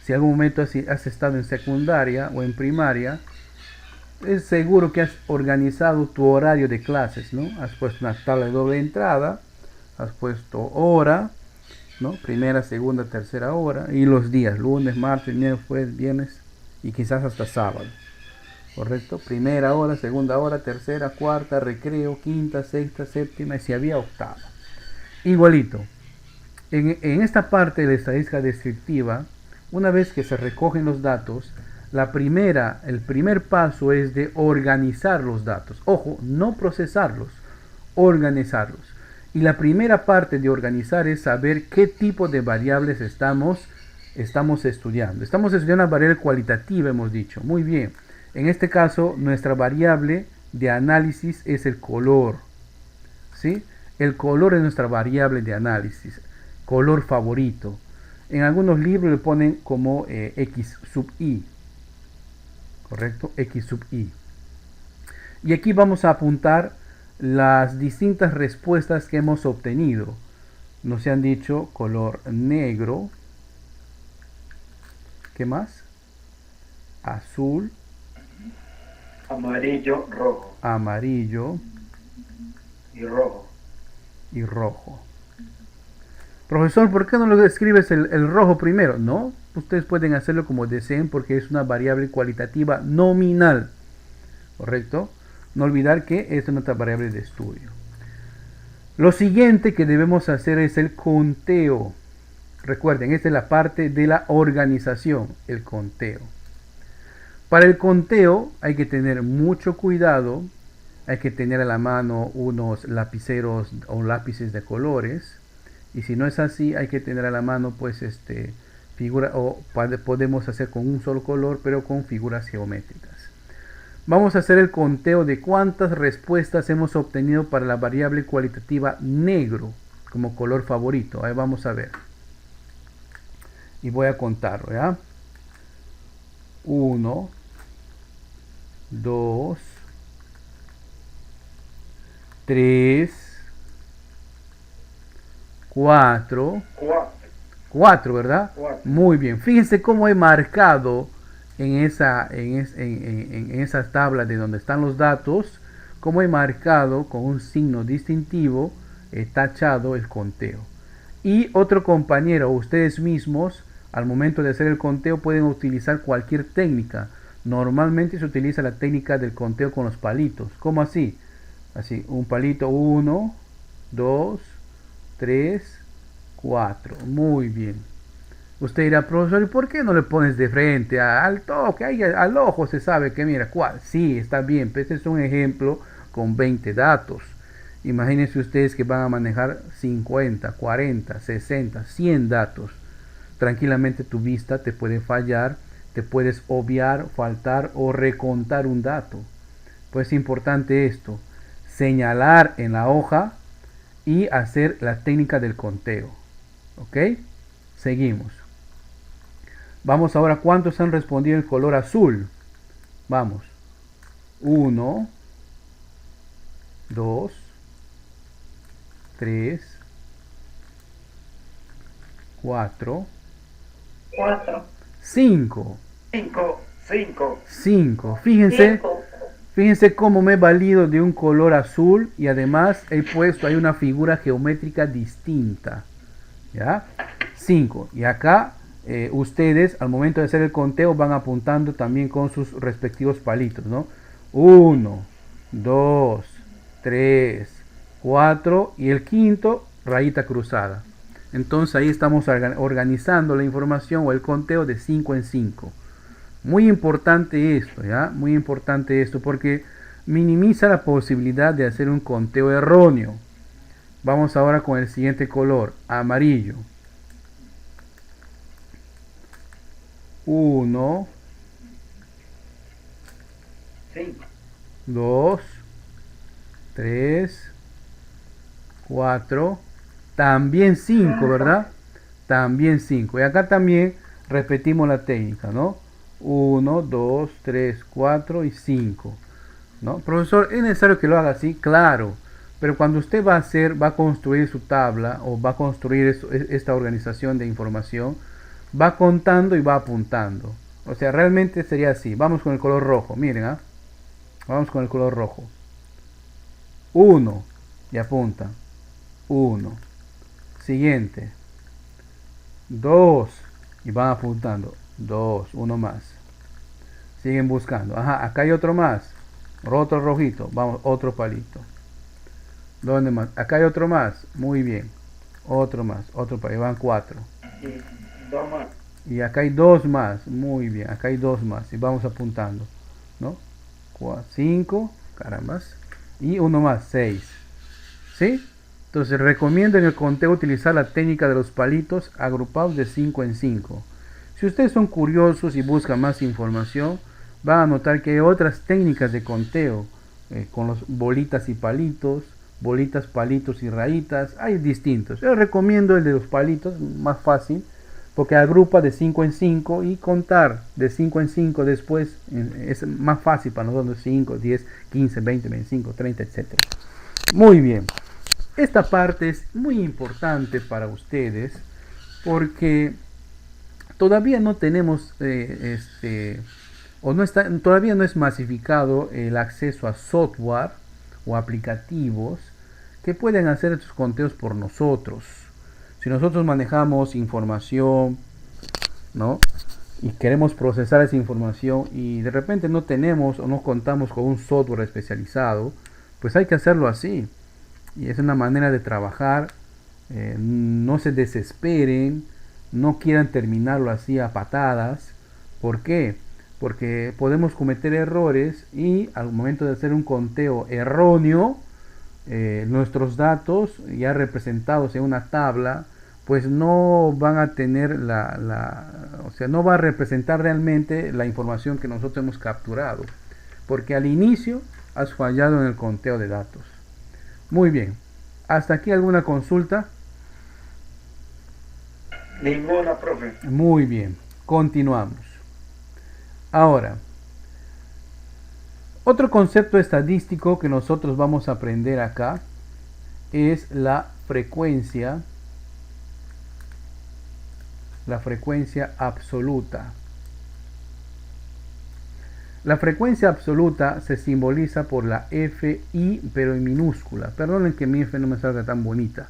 Si en algún momento has estado en secundaria o en primaria, es seguro que has organizado tu horario de clases, ¿no? Has puesto una tabla de doble entrada, has puesto hora, ¿no? Primera, segunda, tercera hora, y los días, lunes, martes, miércoles, jueves, viernes y quizás hasta sábado. ¿Correcto? Primera hora, segunda hora, tercera, cuarta, recreo, quinta, sexta, séptima y si había octava. Igualito. En esta parte de la estadística descriptiva, una vez que se recogen los datos, el primer paso es de organizar los datos. Ojo, no procesarlos, organizarlos. Y la primera parte de organizar es saber qué tipo de variables estamos estudiando. Estamos estudiando una variable cualitativa, hemos dicho. Muy bien. En este caso, nuestra variable de análisis es el color, ¿sí? El color es nuestra variable de análisis, color favorito. En algunos libros le ponen como X sub I, ¿correcto? X sub I. Y aquí vamos a apuntar las distintas respuestas que hemos obtenido. Nos han dicho color negro, ¿qué más? Azul, Amarillo, rojo. Amarillo Y rojo. y rojo. Profesor, ¿por qué no lo escribes el rojo primero? No, ustedes pueden hacerlo como deseen porque es una variable cualitativa nominal. ¿Correcto? No olvidar que es nuestra variable de estudio. Lo siguiente que debemos hacer es el conteo. Recuerden, esta es la parte de la organización, el conteo. Para el conteo hay que tener mucho cuidado, hay que tener a la mano unos lapiceros o lápices de colores, y si no es así hay que tener a la mano pues podemos hacer con un solo color pero con figuras geométricas. Vamos a hacer el conteo de cuántas respuestas hemos obtenido para la variable cualitativa negro como color favorito. Ahí vamos a ver. Y voy a contarlo, ¿ya? 1, 2, 3, 4, 4, ¿verdad? 4. Muy bien. Fíjense cómo he marcado en esa tabla de donde están los datos, cómo he marcado con un signo distintivo, tachado el conteo. Y otro compañero, ustedes mismos, al momento de hacer el conteo pueden utilizar cualquier técnica. Normalmente se utiliza la técnica del conteo con los palitos. ¿Cómo así? Así, un palito, 1, 2, 3, 4. Muy bien. Usted dirá, profesor, ¿y por qué no le pones de frente al toque? Ahí, al ojo se sabe que mira, ¿cuál? Sí, está bien, pero este es un ejemplo con 20 datos. Imagínense ustedes que van a manejar 50, 40, 60, 100 datos. Tranquilamente tu vista te puede fallar, te puedes obviar, faltar o recontar un dato. Pues es importante esto, señalar en la hoja y hacer la técnica del conteo. ¿Ok? Seguimos. Vamos ahora, ¿cuántos han respondido en color azul? Vamos. 1, 2, 3, 4, 5. 5. Fíjense cómo me he valido de un color azul y además he puesto ahí una figura geométrica distinta. ¿Ya? 5. Y acá ustedes al momento de hacer el conteo van apuntando también con sus respectivos palitos, ¿no? 1, 2, 3, 4 y el quinto rayita cruzada. Entonces ahí estamos organizando la información o el conteo de 5 en 5. Muy importante esto, ¿ya? Muy importante esto porque minimiza la posibilidad de hacer un conteo erróneo. Vamos ahora con el siguiente color, amarillo. 1, 2, 3, 4, también 5, ¿verdad? También 5. Y acá también repetimos la técnica, ¿no? 1, 2, 3, 4 y 5. ¿No? Profesor, ¿es necesario que lo haga así? Claro. Pero cuando usted va a construir su tabla o va a construir esta organización de información, va contando y va apuntando. O sea, realmente sería así. Vamos con el color rojo. Miren, ¿ah? Vamos con el color rojo. 1 y apunta. 1. Siguiente. 2 y van apuntando. 2, uno más. Siguen buscando. Ajá, acá hay otro más. Otro rojito. Vamos, otro palito. ¿Dónde más? Acá hay otro más. Muy bien. Otro más. Otro palito. Van 4. Y acá hay 2 más. Muy bien. Acá hay 2 más. Y vamos apuntando. ¿No? 5. Carambas. Y uno más. 6. ¿Sí? Entonces recomiendo en el conteo utilizar la técnica de los palitos agrupados de 5 en 5. Si ustedes son curiosos y buscan más información, van a notar que hay otras técnicas de conteo con los bolitas y palitos, bolitas, palitos y rayitas. Hay distintos. Yo recomiendo el de los palitos, más fácil, porque agrupa de 5 en 5 y contar de 5 en 5 después es más fácil para nosotros. 5, 10, 15, 20, 25, 30, etc. Muy bien. Esta parte es muy importante para ustedes porque todavía no tenemos todavía no es masificado el acceso a software o aplicativos que pueden hacer estos conteos por nosotros. Si nosotros manejamos información, ¿no? Y queremos procesar esa información y de repente no tenemos o no contamos con un software especializado, pues hay que hacerlo así. Y es una manera de trabajar. No se desesperen, no quieran terminarlo así a patadas. ¿Por qué? Porque podemos cometer errores y al momento de hacer un conteo erróneo, nuestros datos ya representados en una tabla, pues no van a tener o sea, no va a representar realmente la información que nosotros hemos capturado. Porque al inicio has fallado en el conteo de datos. Muy bien. ¿Hasta aquí alguna consulta? Ninguna, profe. Muy bien. Continuamos. Ahora, otro concepto estadístico que nosotros vamos a aprender acá es la frecuencia absoluta. La frecuencia absoluta se simboliza por la FI, pero en minúscula. Perdonen que mi F no me salga tan bonita.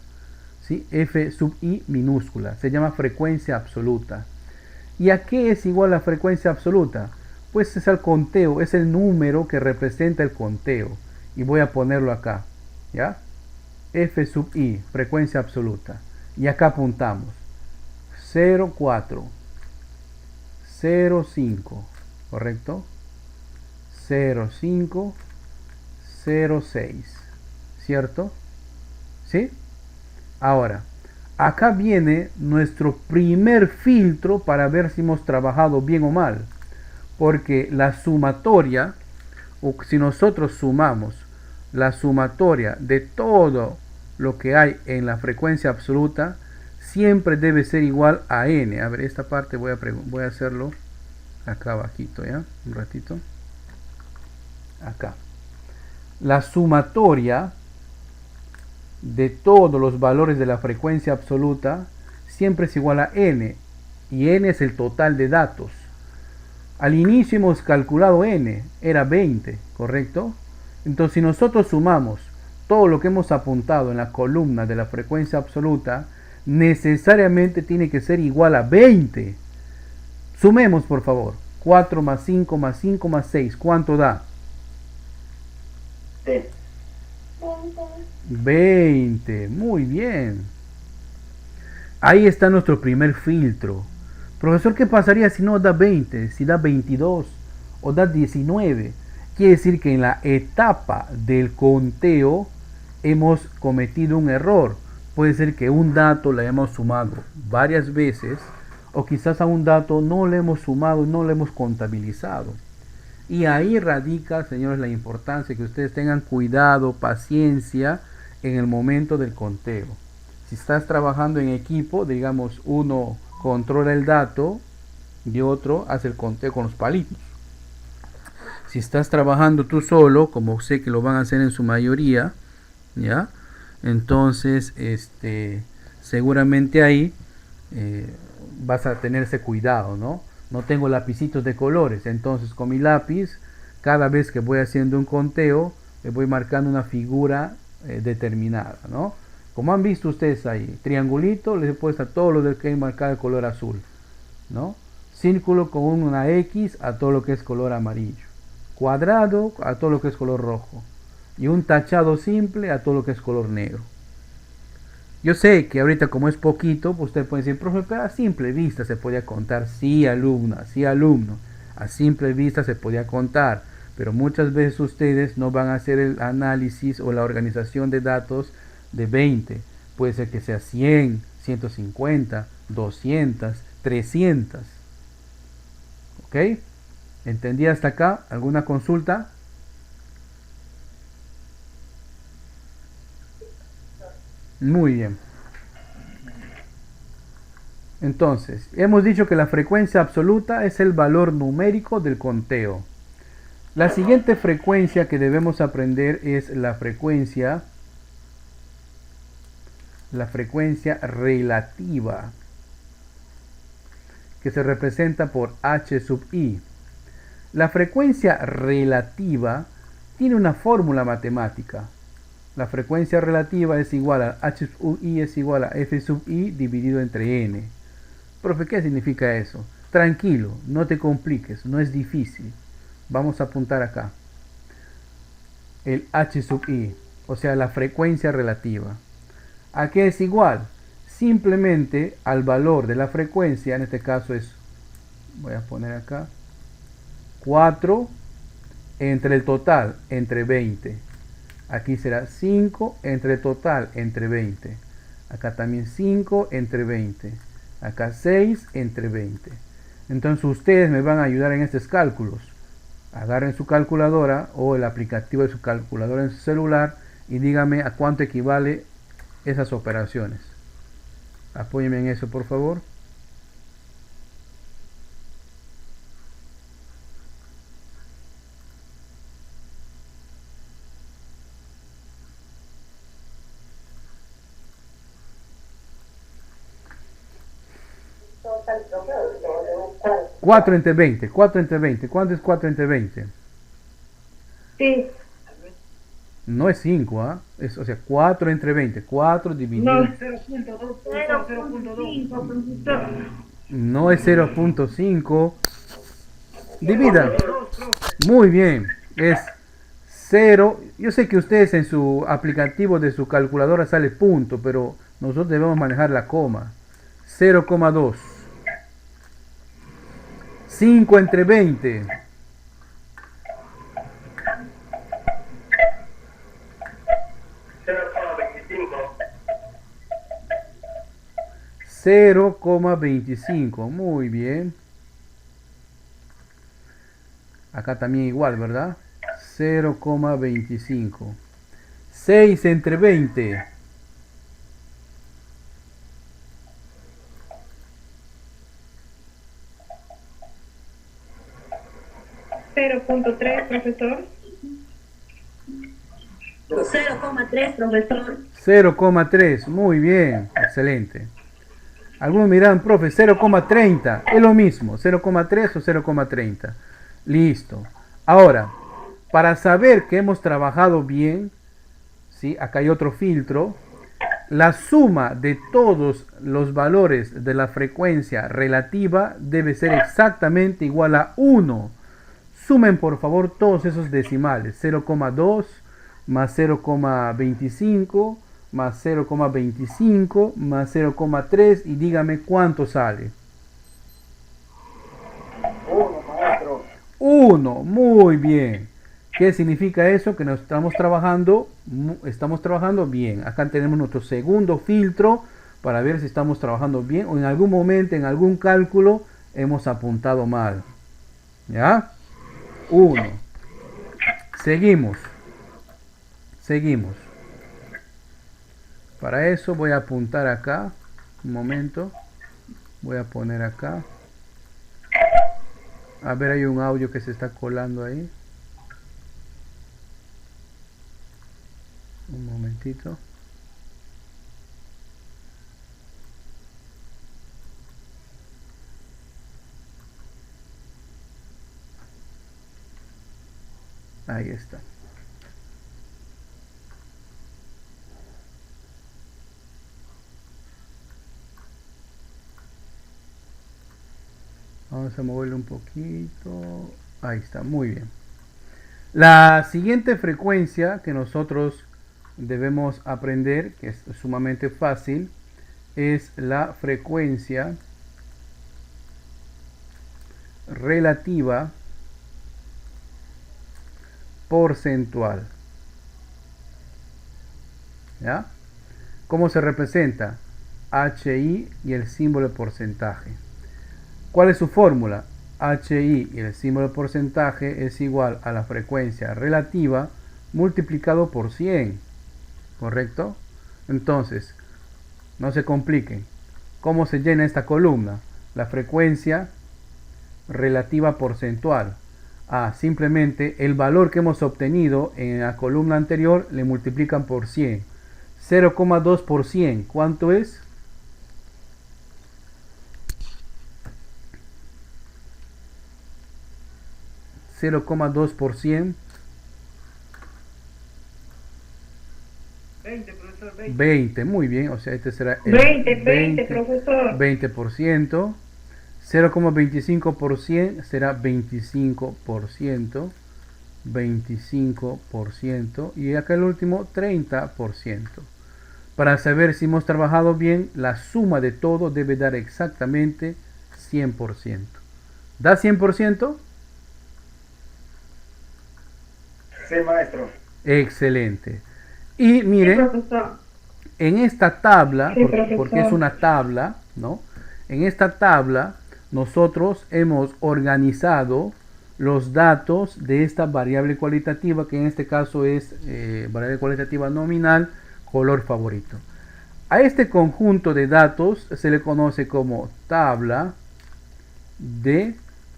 ¿Sí? F sub I minúscula. Se llama frecuencia absoluta. ¿Y a qué es igual la frecuencia absoluta? Pues es el conteo, es el número que representa el conteo. Y voy a ponerlo acá. ¿Ya? F sub I, frecuencia absoluta. Y acá apuntamos. 0,4, 0,5, ¿correcto? 0,5, 0,6, ¿cierto? ¿Sí? Ahora, acá viene nuestro primer filtro para ver si hemos trabajado bien o mal. Porque la sumatoria, o si nosotros sumamos la sumatoria de todo lo que hay en la frecuencia absoluta, siempre debe ser igual a n. A ver, esta parte voy a hacerlo acá abajito, ¿ya? Un ratito. Acá. La sumatoria de todos los valores de la frecuencia absoluta siempre es igual a n. Y n es el total de datos. Al inicio hemos calculado n, era 20, ¿correcto? Entonces si nosotros sumamos todo lo que hemos apuntado en la columna de la frecuencia absoluta, necesariamente tiene que ser igual a 20. Sumemos, por favor. 4 más 5 más 5 más 6, ¿cuánto da? 20, muy bien. Ahí está nuestro primer filtro. Profesor, ¿qué pasaría si no da 20? Si da 22 o da 19. Quiere decir que en la etapa del conteo hemos cometido un error. Puede ser que un dato lo hayamos sumado varias veces, o quizás a un dato no le hemos sumado, no lo hemos contabilizado. Y ahí radica, señores, la importancia que ustedes tengan cuidado, paciencia en el momento del conteo. Si estás trabajando en equipo, digamos, uno controla el dato y otro hace el conteo con los palitos. Si estás trabajando tú solo, como sé que lo van a hacer en su mayoría, ¿ya? Entonces, seguramente ahí vas a tener ese cuidado, ¿no? No tengo lapicitos de colores, entonces con mi lápiz, cada vez que voy haciendo un conteo, le voy marcando una figura determinada, ¿no? Como han visto ustedes ahí, triangulito, les he puesto a todo lo que hay marcado de color azul, ¿no? Círculo con una X a todo lo que es color amarillo. Cuadrado a todo lo que es color rojo. Y un tachado simple a todo lo que es color negro. Yo sé que ahorita como es poquito, pues usted puede decir, profe, pero a simple vista se podía contar. Sí, alumna, sí, alumno. A simple vista se podía contar. Pero muchas veces ustedes no van a hacer el análisis o la organización de datos de 20, puede ser que sea 100, 150, 200, 300. ¿Ok? ¿Entendí hasta acá? ¿Alguna consulta? Muy bien. Entonces, hemos dicho que la frecuencia absoluta es el valor numérico del conteo. La siguiente frecuencia que debemos aprender es la frecuencia relativa, que se representa por h sub i. La frecuencia relativa tiene una fórmula matemática. La frecuencia relativa es igual a h sub i es igual a f sub i dividido entre n. Profe, ¿qué significa eso? Tranquilo, no te compliques, no es difícil. Vamos a apuntar acá. El h sub i, o sea, la frecuencia relativa. ¿A qué es igual? Simplemente al valor de la frecuencia, en este caso es, voy a poner acá, 4 entre el total, entre 20. Aquí será 5 entre el total, entre 20. Acá también 5 entre 20. Acá 6 entre 20. Entonces ustedes me van a ayudar en estos cálculos. Agarren su calculadora o el aplicativo de su calculadora en su celular y díganme a cuánto equivale esas operaciones. Apóyenme en eso, por favor. Total, 4 entre 20. 4 entre 20. ¿Cuánto es 4 entre 20? Sí. No es 5, ¿ah? O sea, 4 entre 20. 4 dividido. No. 0.2, 0.2. 0.5, profesor. No es 0.5. Divida. Muy bien. Es 0. Yo sé que ustedes en su aplicativo de su calculadora sale punto, pero nosotros debemos manejar la coma. 0,2. 5 entre 20. 0,25. Muy bien. Acá también igual, ¿verdad? 0,25. 6 entre 20. 0.3, profesor. 0,3, profesor. 0,3. Muy bien. Excelente. Algunos miran, profe, 0,30. Es lo mismo. 0,3 o 0,30. Listo. Ahora, para saber que hemos trabajado bien, ¿sí? Acá hay otro filtro. La suma de todos los valores de la frecuencia relativa debe ser exactamente igual a 1. Sumen por favor todos esos decimales. 0,2 más 0,25 más 0,25 más 0,3 y dígame cuánto sale. 1, maestro. 1, muy bien. ¿Qué significa eso? Que nos estamos trabajando bien. Acá tenemos nuestro segundo filtro para ver si estamos trabajando bien o en algún momento, en algún cálculo, hemos apuntado mal. ¿Ya? 1. Seguimos. Seguimos. Para eso voy a apuntar acá. Un momento. Voy a poner acá. A ver, hay un audio que se está colando ahí. Un momentito. Ahí está. Vamos a moverlo un poquito. Ahí está, muy bien. La siguiente frecuencia que nosotros debemos aprender, que es sumamente fácil, es la frecuencia relativa porcentual. ¿Ya? ¿Cómo se representa? HI y el símbolo de porcentaje. ¿Cuál es su fórmula? HI y el símbolo de porcentaje es igual a la frecuencia relativa multiplicado por 100. ¿Correcto? Entonces, no se compliquen. ¿Cómo se llena esta columna? La frecuencia relativa porcentual. Simplemente el valor que hemos obtenido en la columna anterior le multiplican por 100. 0,2 por 100. ¿Cuánto es? 0,2 por 100. 20, profesor, 20. 20, muy bien. O sea, este será el 20, profesor. 20%. 0,25 por 100 será 25%. 25%. Y acá el último 30%. Para saber si hemos trabajado bien, la suma de todo debe dar exactamente 100%. ¿Da 100%? Sí, maestro. Excelente. Y miren, en esta tabla, porque es una tabla, ¿no? En esta tabla nosotros hemos organizado los datos de esta variable cualitativa, que en este caso es variable cualitativa nominal, color favorito. A este conjunto de datos se le conoce como tabla de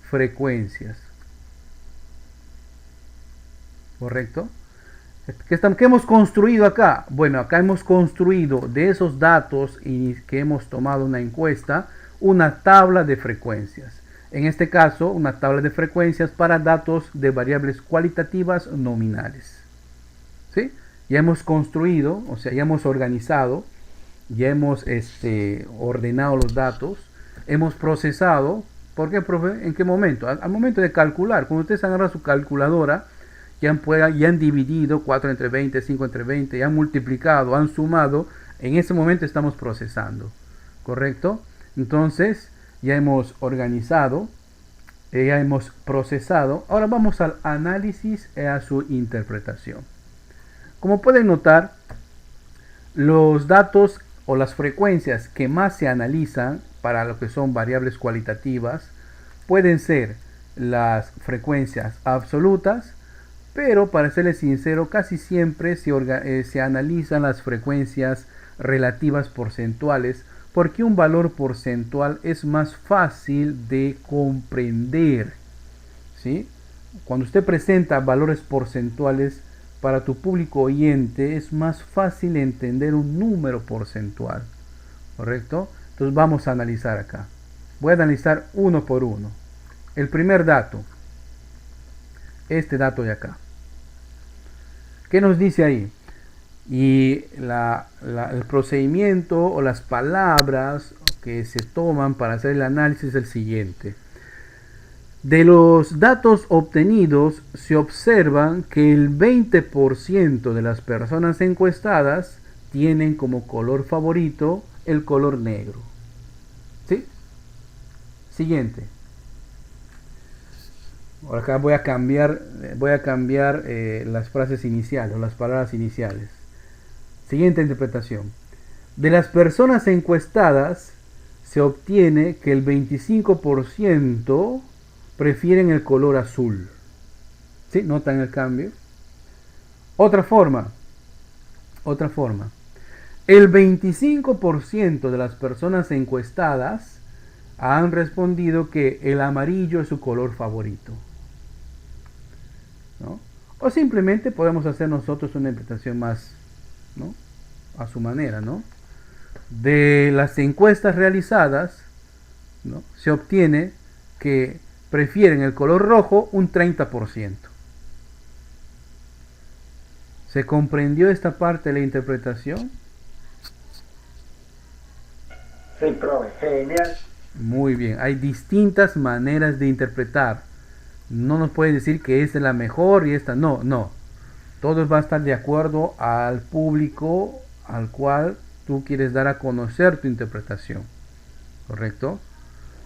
frecuencias. ¿Correcto? ¿Qué hemos construido acá? Bueno, acá hemos construido de esos datos que hemos tomado una encuesta, una tabla de frecuencias. En este caso, una tabla de frecuencias para datos de variables cualitativas nominales. ¿Sí? Ya hemos construido, o sea, ya hemos organizado, ya hemos ordenado los datos, hemos procesado. ¿Por qué, profe? ¿En qué momento? Al momento de calcular. Cuando ustedes agarran su calculadora, ya han dividido 4 entre 20, 5 entre 20, ya han multiplicado, han sumado. En ese momento estamos procesando. ¿Correcto? Entonces, ya hemos organizado, ya hemos procesado. Ahora vamos al análisis y a su interpretación. Como pueden notar, los datos o las frecuencias que más se analizan para lo que son variables cualitativas pueden ser las frecuencias absolutas, pero para serles sincero, casi siempre se analizan las frecuencias relativas porcentuales, porque un valor porcentual es más fácil de comprender, ¿sí? Cuando usted presenta valores porcentuales para tu público oyente, es más fácil entender un número porcentual, ¿correcto? Entonces vamos a analizar acá. Voy a analizar uno por uno. El primer dato, este dato de acá. ¿Qué nos dice ahí? Y el procedimiento o las palabras que se toman para hacer el análisis es el siguiente. De los datos obtenidos se observan que el 20% de las personas encuestadas tienen como color favorito el color negro. ¿Sí? Siguiente. Ahora acá voy a cambiar las frases iniciales o las palabras iniciales. Siguiente interpretación. De las personas encuestadas se obtiene que el 25% prefieren el color azul. ¿Sí? ¿Notan el cambio? Otra forma. El 25% de las personas encuestadas han respondido que el amarillo es su color favorito, ¿no? O simplemente podemos hacer nosotros una interpretación más, ¿no?, a su manera, ¿no? De las encuestas realizadas, ¿no?, se obtiene que prefieren el color rojo un 30%. ¿Se comprendió esta parte de la interpretación? Sí, profe, genial. Muy bien, hay distintas maneras de interpretar. No nos puede decir que esta es la mejor y esta no, no. Todo va a estar de acuerdo al público al cual tú quieres dar a conocer tu interpretación, ¿correcto?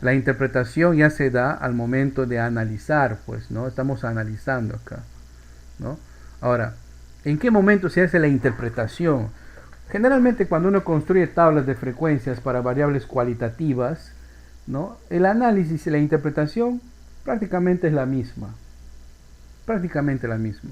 La interpretación ya se da al momento de analizar, pues, ¿no? Estamos analizando acá, ¿no? Ahora, ¿en qué momento se hace la interpretación? Generalmente cuando uno construye tablas de frecuencias para variables cualitativas, ¿no?, el análisis y la interpretación prácticamente es la misma. Prácticamente la misma.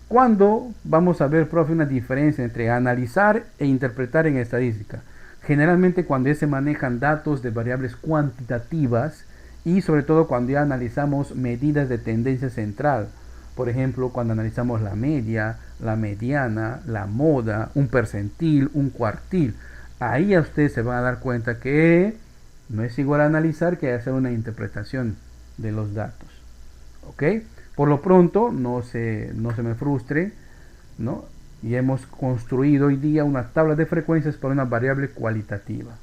¿Cuándo vamos a ver, profe, una diferencia entre analizar e interpretar en estadística? Generalmente cuando ya se manejan datos de variables cuantitativas y sobre todo cuando ya analizamos medidas de tendencia central. Por ejemplo, cuando analizamos la media, la mediana, la moda, un percentil, un cuartil. Ahí a ustedes se van a dar cuenta que no es igual a analizar que hacer una interpretación de los datos. ¿Ok? Por lo pronto, no se me frustre, ¿no? Y hemos construido hoy día una tabla de frecuencias para una variable cualitativa.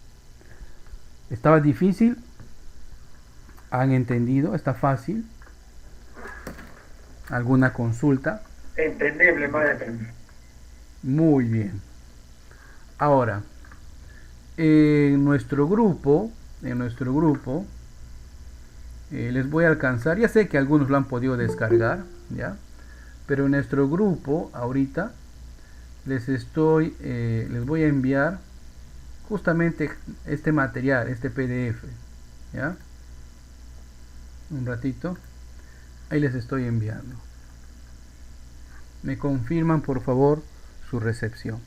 ¿Estaba difícil? ¿Han entendido? ¿Está fácil? ¿Alguna consulta? Entendible, maestro. Muy bien. Ahora, en nuestro grupo, les voy a alcanzar, ya sé que algunos lo han podido descargar, ¿ya? Pero en nuestro grupo, ahorita, les voy a enviar justamente este material, este PDF, ¿ya? Un ratito, ahí les estoy enviando. Me confirman, por favor, su recepción.